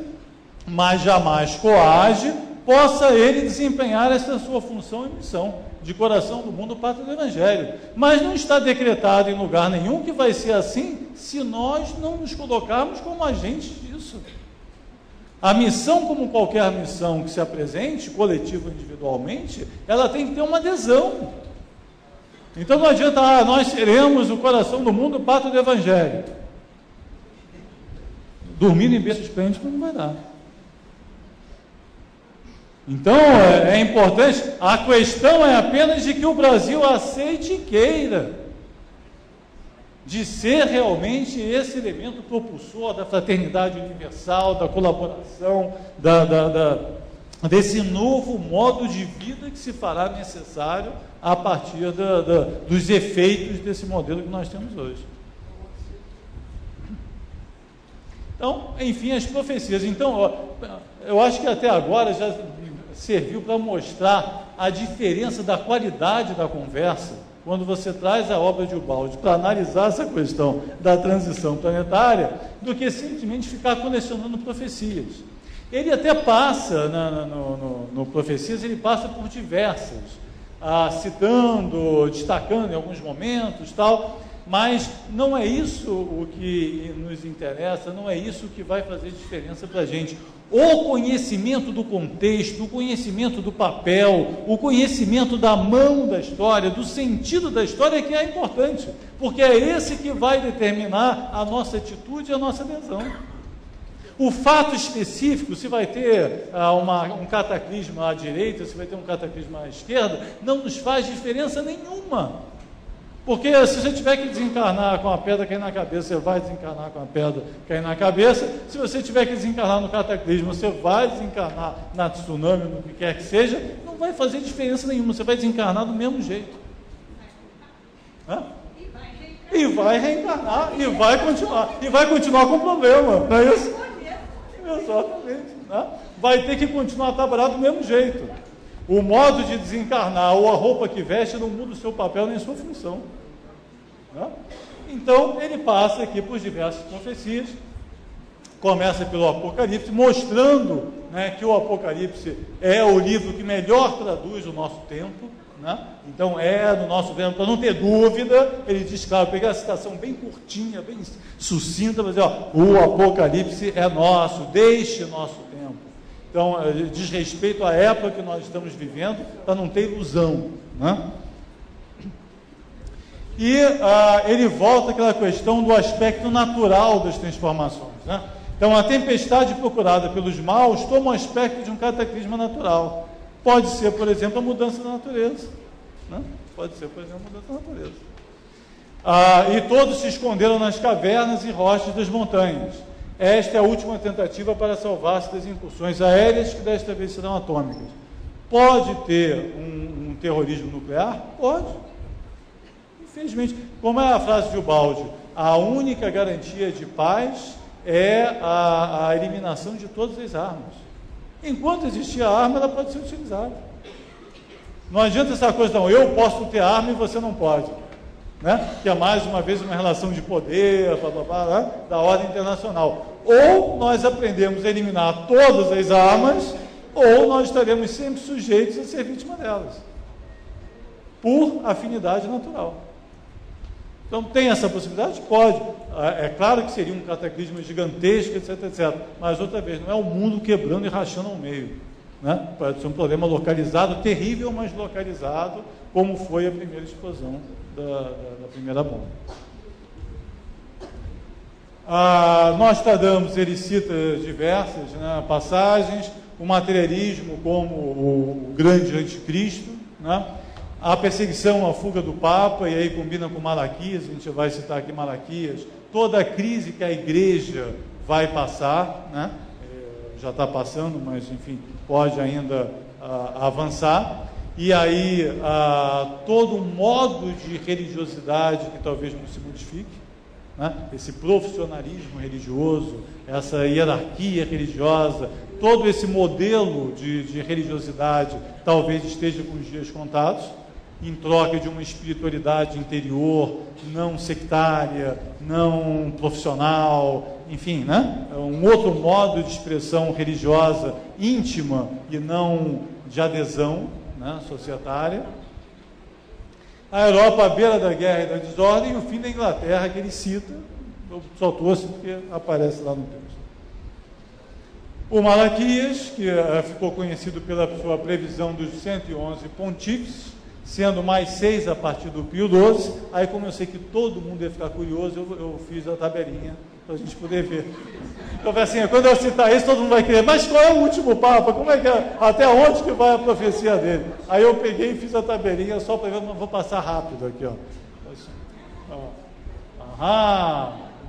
mas jamais coage, possa ele desempenhar essa sua função e missão de coração do mundo, pátria do Evangelho. Mas não está decretado em lugar nenhum que vai ser assim se nós não nos colocarmos como agentes disso. A missão, como qualquer missão que se apresente, coletiva ou individualmente, ela tem que ter uma adesão. Então não adianta, nós seremos o coração do mundo, pátria do Evangelho. Dormindo em berço esplêndido não vai dar. Então, é importante, a questão é apenas de que o Brasil aceite e queira, de ser realmente esse elemento propulsor da fraternidade universal, da colaboração, desse novo modo de vida que se fará necessário a partir dos efeitos desse modelo que nós temos hoje. Então, enfim, as profecias. Então, eu acho que até agora já serviu para mostrar a diferença da qualidade da conversa quando você traz a obra de Ubaldi para analisar essa questão da transição planetária, do que simplesmente ficar colecionando profecias. Ele até passa, no Profecias, ele passa por diversas, citando, destacando em alguns momentos, tal, mas não é isso o que nos interessa, não é isso que vai fazer diferença para a gente. O conhecimento do contexto, o conhecimento do papel, o conhecimento da mão da história, do sentido da história que é importante, porque é esse que vai determinar a nossa atitude e a nossa adesão. O fato específico, se vai ter um cataclisma à direita, se vai ter um cataclisma à esquerda, não nos faz diferença nenhuma. Porque se você tiver que desencarnar com a pedra cair na cabeça, você vai desencarnar com a pedra cair na cabeça. Se você tiver que desencarnar no cataclismo, você vai desencarnar na tsunami, no que quer que seja, não vai fazer diferença nenhuma, você vai desencarnar do mesmo jeito. Hã? E vai reencarnar, e vai continuar com o problema, não é isso? Exatamente. Né? Vai ter que continuar trabalhando do mesmo jeito. O modo de desencarnar ou a roupa que veste não muda o seu papel nem a sua função. Né? Então, ele passa aqui por diversas profecias, começa pelo Apocalipse, mostrando, né, que o Apocalipse é o livro que melhor traduz o nosso tempo. Né? Então, no nosso tempo, para não ter dúvida, ele diz, claro, pegar a citação bem curtinha, bem sucinta, mas o Apocalipse é nosso, deste nosso tempo. Então, diz respeito à época que nós estamos vivendo, para não ter ilusão. Né? E ele volta àquela questão do aspecto natural das transformações. Né? Então, a tempestade procurada pelos maus toma o aspecto de um cataclisma natural. Pode ser, por exemplo, a mudança da natureza. Né? Pode ser, por exemplo, a mudança da natureza. E todos se esconderam nas cavernas e rochas das montanhas. Esta é a última tentativa para salvar-se das incursões aéreas, que desta vez serão atômicas. Pode ter um terrorismo nuclear? Pode. Infelizmente, como é a frase de Ubaldi, a única garantia de paz é a eliminação de todas as armas. Enquanto existir a arma, ela pode ser utilizada. Não adianta essa coisa, não, eu posso ter arma e você não pode. Né? Que é mais uma vez uma relação de poder, blá, blá, blá, né? Da ordem internacional. Ou nós aprendemos a eliminar todas as armas, ou nós estaremos sempre sujeitos a ser vítima delas, por afinidade natural. Então, tem essa possibilidade? Pode. É claro que seria um cataclismo gigantesco, etc, etc. Mas, outra vez, não é o mundo quebrando e rachando ao meio. Né? Pode ser um problema localizado, terrível, mas localizado, como foi a primeira explosão da primeira bomba. Nostradamus, ele cita diversas, né, passagens, o materialismo como o grande anticristo, né? A perseguição, a fuga do Papa, e aí combina com Malaquias, a gente vai citar aqui Malaquias, toda a crise que a igreja vai passar, né? Já está passando, mas enfim, pode ainda avançar, e aí todo um modo de religiosidade que talvez não se modifique, né? Esse profissionalismo religioso, essa hierarquia religiosa, todo esse modelo de religiosidade talvez esteja com os dias contados, em troca de uma espiritualidade interior, não sectária, não profissional, enfim, né? Um outro modo de expressão religiosa íntima e não de adesão, né, societária. A Europa à beira da guerra e da desordem, e o fim da Inglaterra, que ele cita, eu só trouxe porque aparece lá no texto. O Malaquias, que ficou conhecido pela sua previsão dos 111 pontífices, sendo mais 6 a partir do Pio XII. Aí, como eu sei que todo mundo ia ficar curioso, eu fiz a tabelinha para a gente poder ver. Então, assim, quando eu citar isso, todo mundo vai querer, mas qual é o último Papa? Como é que é? Até onde que vai a profecia dele? Aí eu peguei e fiz a tabelinha só para ver, mas vou passar rápido aqui, ó.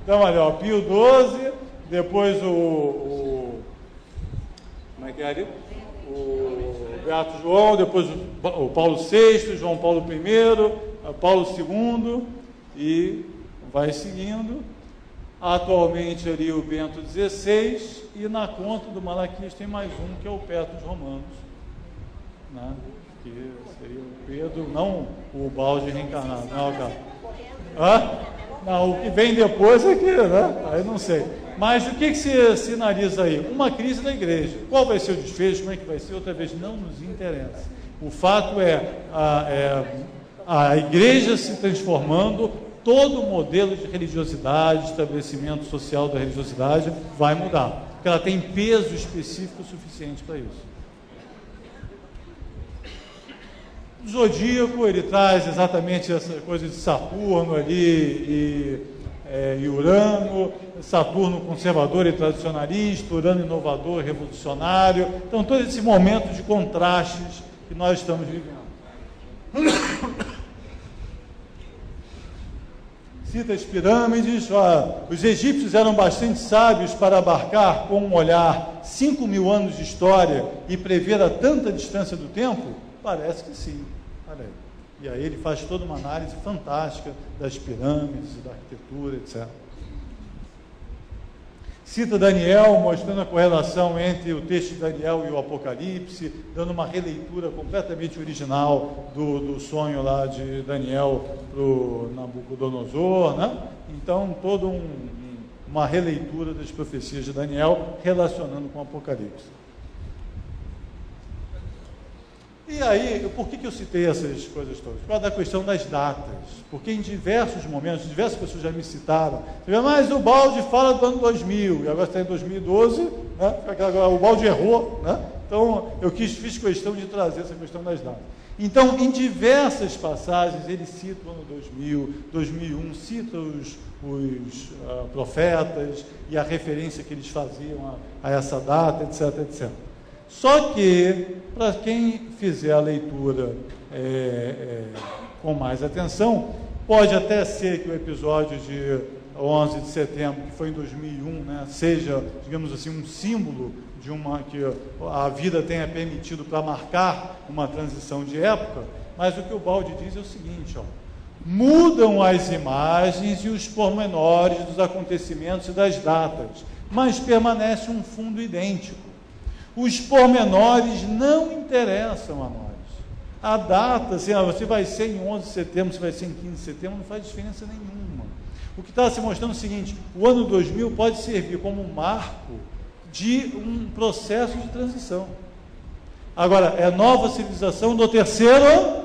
Então, olha, ó, Pio XII, depois como é que é ali? O Beato João, depois o Paulo VI, João Paulo I, Paulo II, e vai seguindo. Atualmente ali o Bento XVI, e na conta do Malaquias tem mais um, que é o Petrus Romanus, né? Que seria o Pedro, não o balde reencarnado, não, cara. Não, o que vem depois é que, né? Aí não sei. Mas o que se sinaliza aí? Uma crise na igreja. Qual vai ser o desfecho? Como é que vai ser? Outra vez, não nos interessa. O fato é a igreja se transformando, todo o modelo de religiosidade, estabelecimento social da religiosidade vai mudar, porque ela tem peso específico suficiente para isso. O zodíaco, ele traz exatamente essa coisa de Saturno ali e Urano, Saturno conservador e tradicionalista, Urano inovador e revolucionário. Então, todo esse momento de contrastes que nós estamos vivendo. Cita as pirâmides, os egípcios eram bastante sábios para abarcar com um olhar 5.000 anos de história e prever a tanta distância do tempo? Parece que sim. Olha aí. E aí ele faz toda uma análise fantástica das pirâmides, da arquitetura, etc. Cita Daniel, mostrando a correlação entre o texto de Daniel e o Apocalipse, dando uma releitura completamente original do sonho lá de Daniel para o Nabucodonosor, né? Então, toda uma releitura das profecias de Daniel relacionando com o Apocalipse. E aí, por que eu citei essas coisas todas? Por causa da questão das datas. Porque em diversos momentos, diversas pessoas já me citaram, mas o Baldi fala do ano 2000, e agora está em 2012, né? O Baldi errou, né? Então, fiz questão de trazer essa questão das datas. Então, em diversas passagens, ele cita o ano 2000, 2001, cita os profetas e a referência que eles faziam a essa data, etc, etc. Só que, para quem fizer a leitura com mais atenção, pode até ser que o episódio de 11 de setembro, que foi em 2001, né, seja, digamos assim, um símbolo de que a vida tenha permitido para marcar uma transição de época, mas o que o Baldi diz é o seguinte, mudam as imagens e os pormenores dos acontecimentos e das datas, mas permanece um fundo idêntico. Os pormenores não interessam a nós. A data, assim, você vai ser em 11 de setembro, se vai ser em 15 de setembro, não faz diferença nenhuma. O que está se mostrando é o seguinte, o ano 2000 pode servir como um marco de um processo de transição. Agora, é nova civilização do terceiro...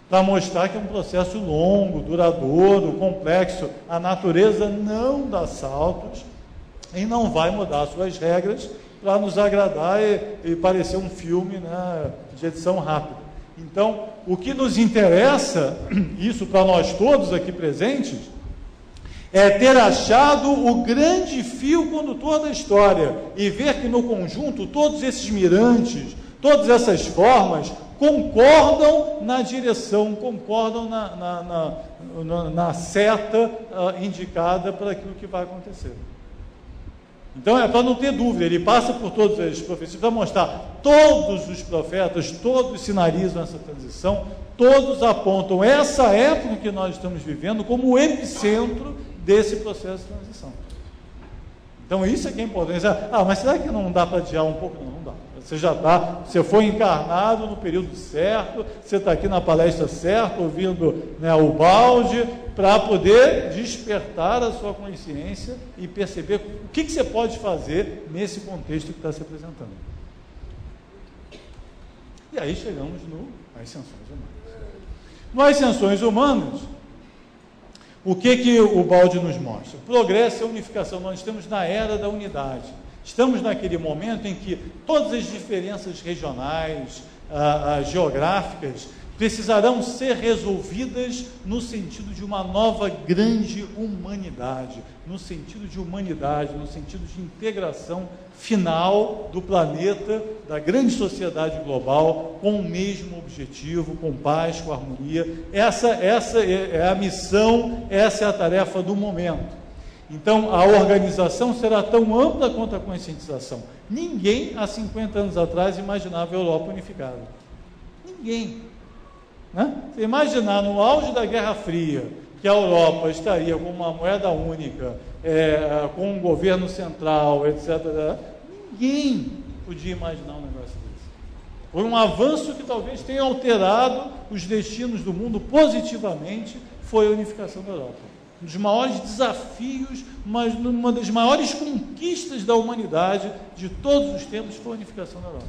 para mostrar que é um processo longo, duradouro, complexo. A natureza não dá saltos e não vai mudar suas regras para nos agradar e parecer um filme, né, de edição rápida. Então, o que nos interessa, isso para nós todos aqui presentes, é ter achado o grande fio condutor da história e ver que no conjunto todos esses mirantes, todas essas formas concordam na direção, concordam na seta indicada para aquilo que vai acontecer. Então é para não ter dúvida, ele passa por todas as profecias para mostrar, todos os profetas, todos sinalizam essa transição, todos apontam essa época que nós estamos vivendo como o epicentro desse processo de transição. Então isso é que é importante. Mas será que não dá para adiar um pouco? Não dá. Você já está, você foi encarnado no período certo, você está aqui na palestra certa, ouvindo, né, o Baldi, para poder despertar a sua consciência e perceber o que você pode fazer nesse contexto que está se apresentando. E aí chegamos nas ascensões humanas. Nas ascensões humanas, o que o Baldi nos mostra? Progresso e unificação. Nós estamos na era da unidade. Estamos naquele momento em que todas as diferenças regionais, geográficas, precisarão ser resolvidas no sentido de uma nova grande humanidade, no sentido de humanidade, no sentido de integração final do planeta, da grande sociedade global, com o mesmo objetivo, com paz, com harmonia. Essa é a missão, essa é a tarefa do momento. Então, a organização será tão ampla quanto a conscientização. Ninguém, há 50 anos atrás, imaginava a Europa unificada. Ninguém. Né? Você imaginar, no auge da Guerra Fria, que a Europa estaria com uma moeda única, com um governo central, etc., ninguém podia imaginar um negócio desse. Foi um avanço que talvez tenha alterado os destinos do mundo positivamente, foi a unificação da Europa. Um dos maiores desafios, mas uma das maiores conquistas da humanidade de todos os tempos foi a unificação da Europa.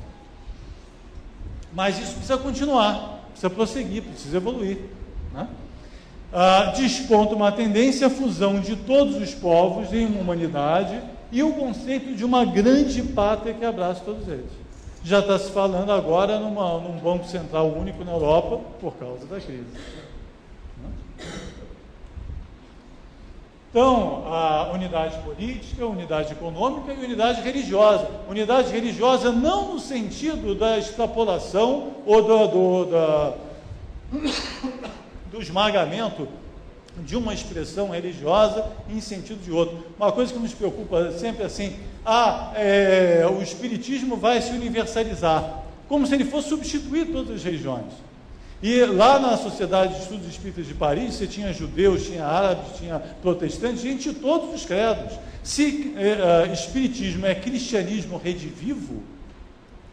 Mas isso precisa continuar, precisa prosseguir, precisa evoluir, né? Desponta uma tendência à fusão de todos os povos em uma humanidade e o conceito de uma grande pátria que abraça todos eles. Já está se falando agora num Banco Central único na Europa por causa da crise. Então, a unidade política, unidade econômica e unidade religiosa. Unidade religiosa não no sentido da extrapolação ou do esmagamento de uma expressão religiosa em sentido de outro. Uma coisa que nos preocupa sempre assim, o espiritismo vai se universalizar, como se ele fosse substituir todas as religiões. E lá na Sociedade de Estudos Espíritas de Paris, você tinha judeus, tinha árabes, tinha protestantes, gente de todos os credos. Se espiritismo é cristianismo redivivo,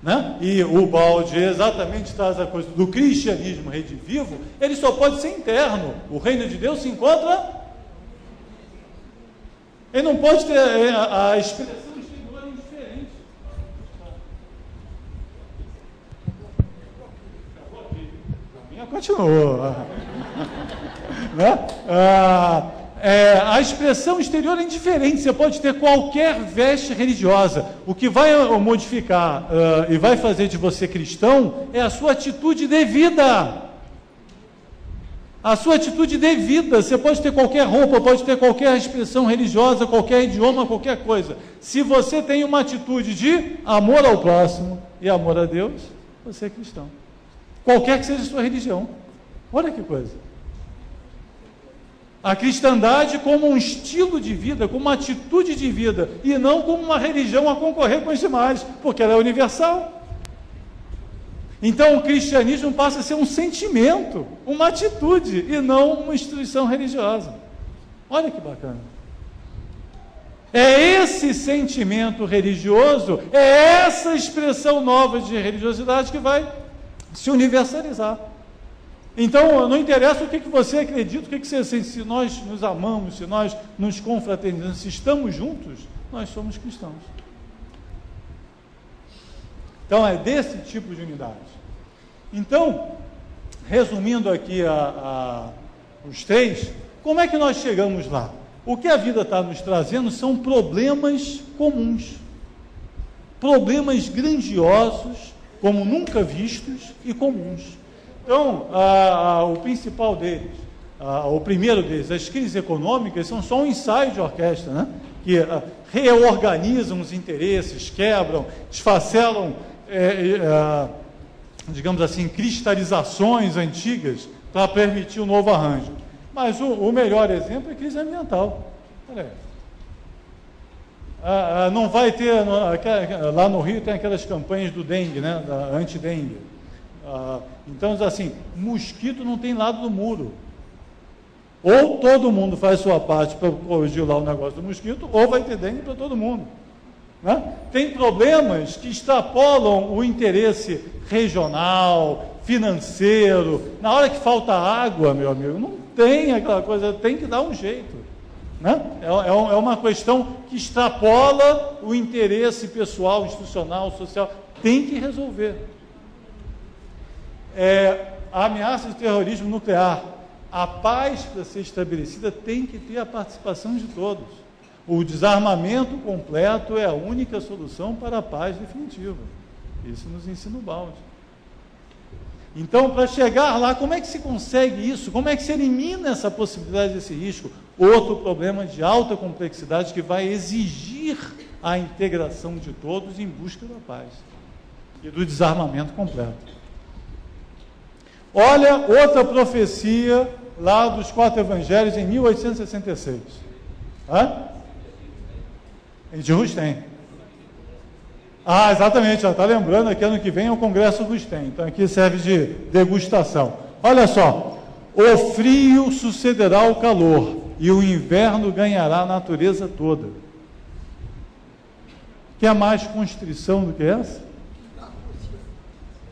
né? E o Baldi exatamente traz a coisa do cristianismo redivivo, ele só pode ser interno. O reino de Deus se encontra... Ele não pode ter a expressão exterior indiferente. Continua, né? a expressão exterior é indiferente, você pode ter qualquer veste religiosa. O que vai modificar e vai fazer de você cristão é a sua atitude de vida. A sua atitude de vida. Você pode ter qualquer roupa, pode ter qualquer expressão religiosa, qualquer idioma, qualquer coisa. Se você tem uma atitude de amor ao próximo e amor a Deus, você é cristão. Qualquer que seja a sua religião. Olha que coisa. A cristandade como um estilo de vida, como uma atitude de vida, e não como uma religião a concorrer com as demais, porque ela é universal. Então o cristianismo passa a ser um sentimento, uma atitude, e não uma instituição religiosa. Olha que bacana. É esse sentimento religioso, é essa expressão nova de religiosidade que vai se universalizar. Então, não interessa o que você acredita, se nós nos amamos, se nós nos confraternizamos, se estamos juntos, nós somos cristãos. Então, é desse tipo de unidade. Então, resumindo aqui os três, como é que nós chegamos lá? O que a vida está nos trazendo são problemas comuns, problemas grandiosos, como nunca vistos e comuns. Então, o principal deles, o primeiro deles, as crises econômicas, são só um ensaio de orquestra, né? Que reorganizam os interesses, quebram, desfacelam, digamos assim, cristalizações antigas para permitir um novo arranjo. Mas o melhor exemplo é a crise ambiental. Olha aí. Não vai ter, lá no Rio tem aquelas campanhas do dengue, né? Da anti-dengue. Então, assim, mosquito não tem lado do muro. Ou todo mundo faz sua parte para corrigir lá o negócio do mosquito, ou vai ter dengue para todo mundo. Né? Tem problemas que extrapolam o interesse regional, financeiro. Na hora que falta água, meu amigo, não tem aquela coisa, tem que dar um jeito. Né? É uma questão que extrapola o interesse pessoal, institucional, social. Tem que resolver. A ameaça de terrorismo nuclear. A paz, para ser estabelecida, tem que ter a participação de todos. O desarmamento completo é a única solução para a paz definitiva. Isso nos ensina o Balde. Então, para chegar lá, como é que se consegue isso? Como é que se elimina essa possibilidade desse risco? Outro problema de alta complexidade que vai exigir a integração de todos em busca da paz e do desarmamento completo. Olha outra profecia lá dos 4 evangelhos em 1866. De Rustem. Exatamente, já está lembrando que ano que vem é o Congresso Rustem. Então aqui serve de degustação. Olha só, o frio sucederá ao calor e o inverno ganhará a natureza toda. Quer mais constrição do que essa?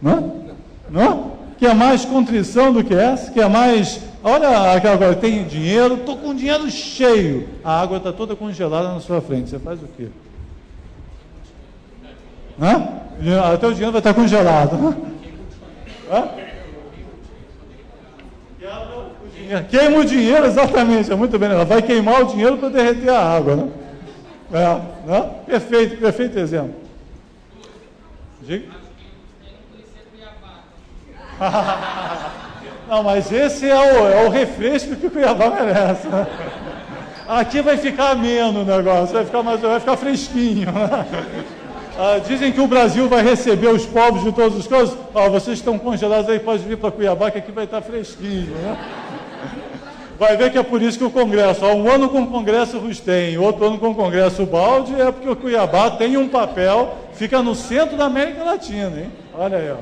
Não? Quer mais contrição do que essa? Quer mais... Olha, agora tem dinheiro, estou com dinheiro cheio. A água está toda congelada na sua frente. Você faz o quê? Até o dinheiro vai estar congelado. Queima o dinheiro, exatamente. É muito bem. Ela vai queimar o dinheiro para derreter a água. Né? Perfeito exemplo. Diga. Não, mas esse é o refresco que o Cuiabá merece. Né? Aqui vai ficar ameno o negócio, vai ficar fresquinho. Né? Dizem que o Brasil vai receber os povos de todas as coisas. Vocês estão congelados aí, pode vir para Cuiabá, que aqui vai estar fresquinho. Né? Vai ver que é por isso que o Congresso, um ano com o Congresso Rustem, outro ano com o Congresso Balde, é porque o Cuiabá tem um papel, fica no centro da América Latina, hein? Olha aí, ó.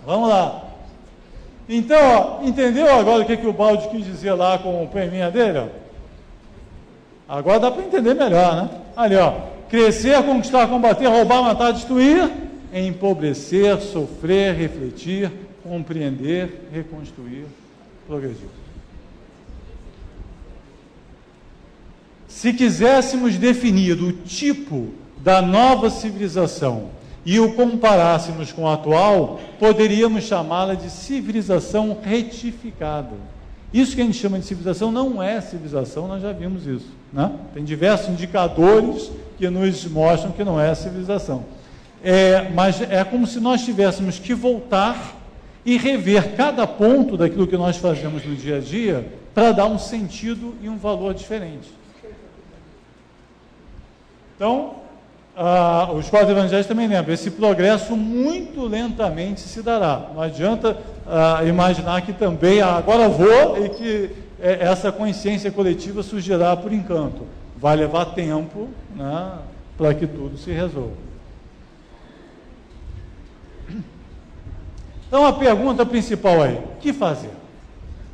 Vamos lá. Então, entendeu agora o que o Balde quis dizer lá com o poeminha dele? Agora dá para entender melhor, né? Ali, ó. Crescer, conquistar, combater, roubar, matar, destruir, empobrecer, sofrer, refletir, compreender, reconstruir, progredir. Se quiséssemos definir o tipo da nova civilização e o comparássemos com a atual, poderíamos chamá-la de civilização retificada. Isso que a gente chama de civilização não é civilização, nós já vimos isso, né? Tem diversos indicadores que nos mostram que não é civilização. Mas é como se nós tivéssemos que voltar e rever cada ponto daquilo que nós fazemos no dia a dia para dar um sentido e um valor diferente. Então, os 4 evangelhos também lembram, esse progresso muito lentamente se dará. Não adianta imaginar que também agora vou e que essa consciência coletiva surgirá por encanto. Vai levar tempo, né, para que tudo se resolva. Então a pergunta principal é, o que fazer?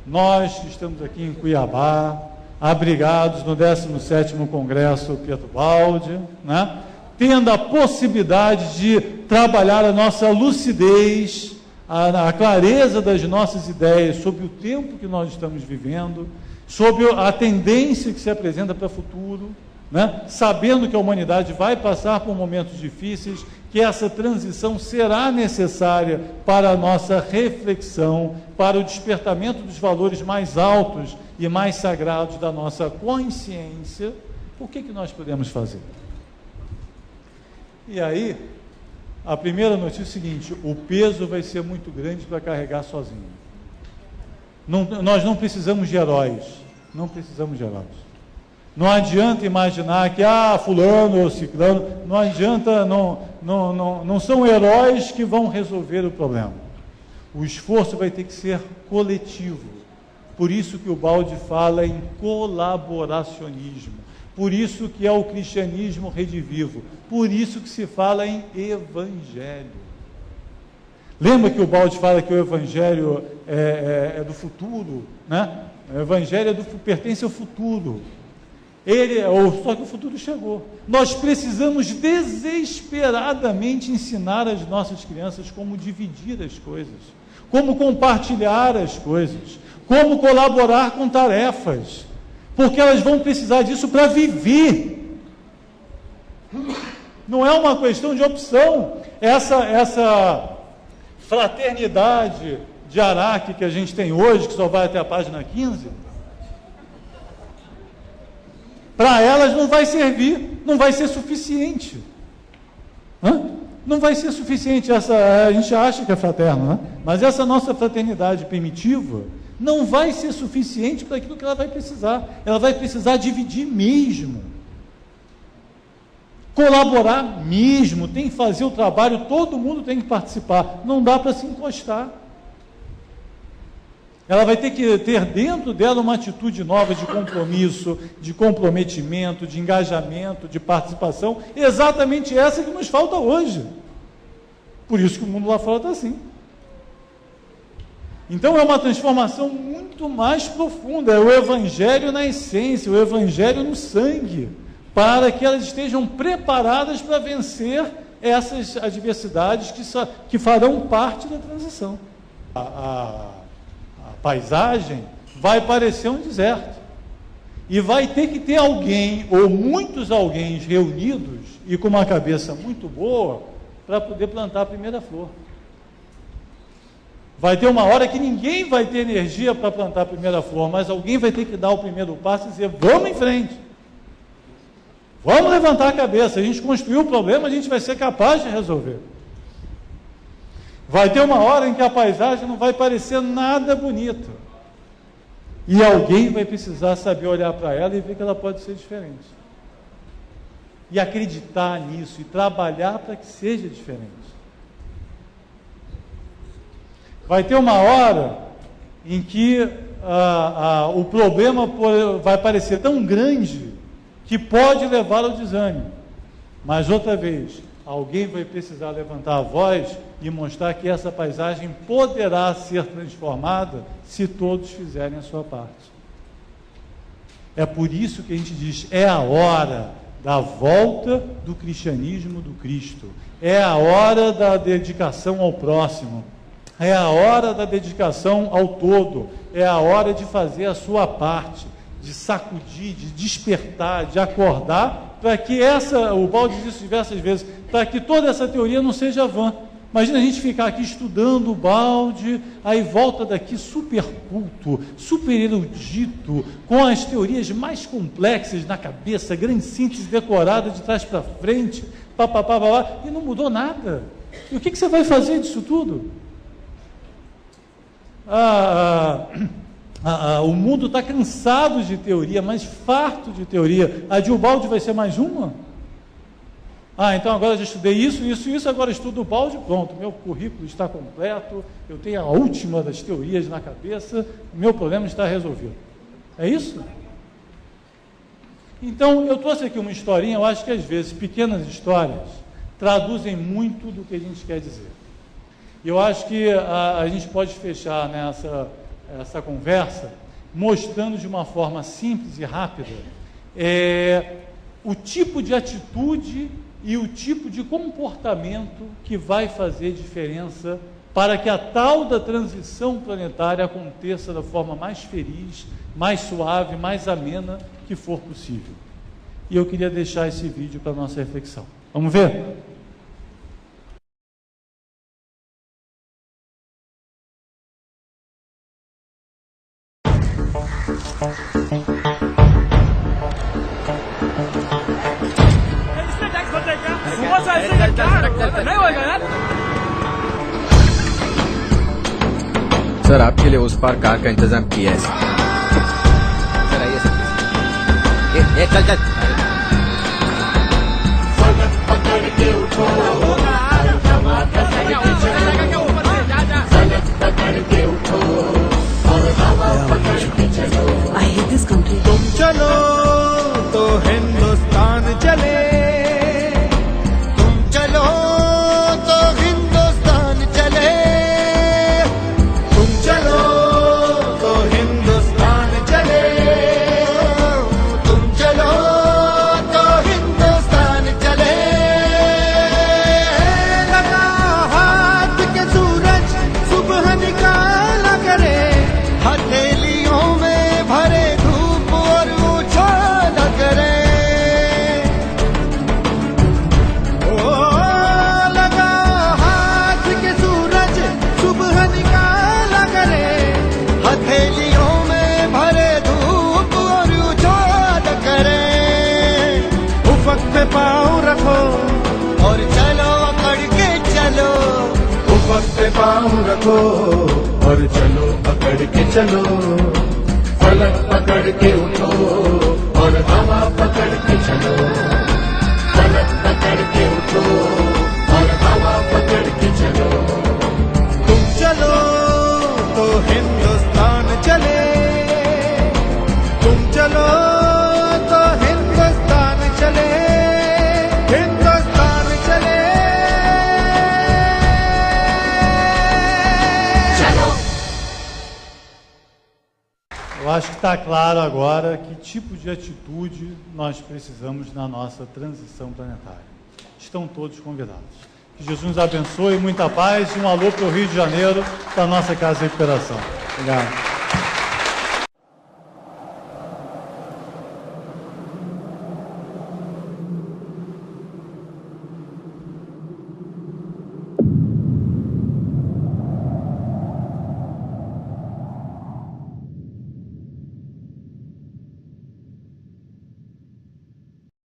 Nós que estamos aqui em Cuiabá, abrigados no 17º Congresso Pietro Baldi, né, tendo a possibilidade de trabalhar a nossa lucidez, a clareza das nossas ideias sobre o tempo que nós estamos vivendo, sobre a tendência que se apresenta para o futuro, né, sabendo que a humanidade vai passar por momentos difíceis, que essa transição será necessária para a nossa reflexão, para o despertamento dos valores mais altos e mais sagrados da nossa consciência. O que nós podemos fazer? E aí, a primeira notícia é o seguinte: o peso vai ser muito grande para carregar sozinho. Nós não precisamos de heróis, não precisamos de heróis. Não adianta imaginar que, fulano ou ciclano, não adianta, não são heróis que vão resolver o problema. O esforço vai ter que ser coletivo. Por isso que o Baldi fala em colaboracionismo. Por isso que é o cristianismo redivivo. Por isso que se fala em evangelho. Lembra que o Baldi fala que o evangelho é do futuro, né? O evangelho pertence ao futuro. Só que o futuro chegou. Nós precisamos desesperadamente ensinar as nossas crianças como dividir as coisas, como compartilhar as coisas, como colaborar com tarefas, porque elas vão precisar disso para viver. Não é uma questão de opção. Essa fraternidade de Araque que a gente tem hoje, que só vai até a página 15, para elas não vai servir, não vai ser suficiente. Não vai ser suficiente. A gente acha que é fraterno, né? Mas essa nossa fraternidade primitiva não vai ser suficiente para aquilo que ela vai precisar. Ela vai precisar dividir mesmo, colaborar mesmo, tem que fazer o trabalho, todo mundo tem que participar, não dá para se encostar. Ela vai ter que ter dentro dela uma atitude nova de compromisso, de comprometimento, de engajamento, de participação, exatamente essa que nos falta hoje. Por isso que o mundo lá fora está assim. Então é uma transformação muito mais profunda, é o evangelho na essência, o evangelho no sangue, para que elas estejam preparadas para vencer essas adversidades que farão parte da transição. A paisagem vai parecer um deserto, e vai ter que ter alguém, ou muitos alguém reunidos, e com uma cabeça muito boa, para poder plantar a primeira flor. Vai ter uma hora que ninguém vai ter energia para plantar a primeira flor, mas alguém vai ter que dar o primeiro passo e dizer, vamos em frente, vamos levantar a cabeça, a gente construiu o problema, a gente vai ser capaz de resolver. Vai ter uma hora em que a paisagem não vai parecer nada bonita, e alguém vai precisar saber olhar para ela e ver que ela pode ser diferente, e acreditar nisso, e trabalhar para que seja diferente. Vai ter uma hora em que o problema vai parecer tão grande que pode levar ao desânimo, mas outra vez, alguém vai precisar levantar a voz e mostrar que essa paisagem poderá ser transformada se todos fizerem a sua parte. É por isso que a gente diz, é a hora da volta do cristianismo do Cristo, é a hora da dedicação ao próximo, é a hora da dedicação ao todo, é a hora de fazer a sua parte, de sacudir, de despertar, de acordar, para que o Baldi disse diversas vezes, para que toda essa teoria não seja vã, Imagina a gente ficar aqui estudando o balde, aí volta daqui super culto, super erudito, com as teorias mais complexas na cabeça, grande síntese decorada de trás para frente, e não mudou nada. E o que você vai fazer disso tudo? O mundo está cansado de teoria, mas farto de teoria. A de Ubaldi vai ser mais uma? Então agora eu já estudei isso, agora estudo o balde, pronto, meu currículo está completo, eu tenho a última das teorias na cabeça, o meu problema está resolvido. É isso? Então, eu trouxe aqui uma historinha, eu acho que às vezes pequenas histórias traduzem muito do que a gente quer dizer. E eu acho que a gente pode fechar essa conversa mostrando de uma forma simples e rápida o tipo de atitude e o tipo de comportamento que vai fazer diferença para que a tal da transição planetária aconteça da forma mais feliz, mais suave, mais amena que for possível. E eu queria deixar esse vídeo para a nossa reflexão. Vamos ver? Sir आपके लिए उस पार कार का इंतजाम किया है सर आइए सर चल चल I hate this country. तुम चलो तो हिंदुस्तान चले तुम चलो तो हिंदुस्तान चले तुम चलो तो हिंदुस्तान चले तुम चलो तो हिंदुस्तान चले लगा हाथ के सूरज सुबह निकाला करे हथेलियों में भरे धूप और उछाला करे ओ लगा हाथ के सूरज सुबह निकाला करे हथेलियों में भरे धूप और उछाला करे उफक पे पाँव रखो और चलो अकड़ के चलो उफक पे पाँव रखो और चलो पकड़ के चलो फलक पकड़ के उठो और हवा पकड़ के चलो फलक पकड़ के उठो और हवा पकड़ के चलो तुम चलो तो हिंदुस्तान चले तुम चलो तो हिंदुस्तान चले हिंदुस्तान चले चलो Eu acho que está claro agora que tipo de atitude nós precisamos na nossa transição planetária. Estão todos convidados. Que Jesus nos abençoe, muita paz e um alô para o Rio de Janeiro, para a nossa Casa de Recuperação. Obrigado.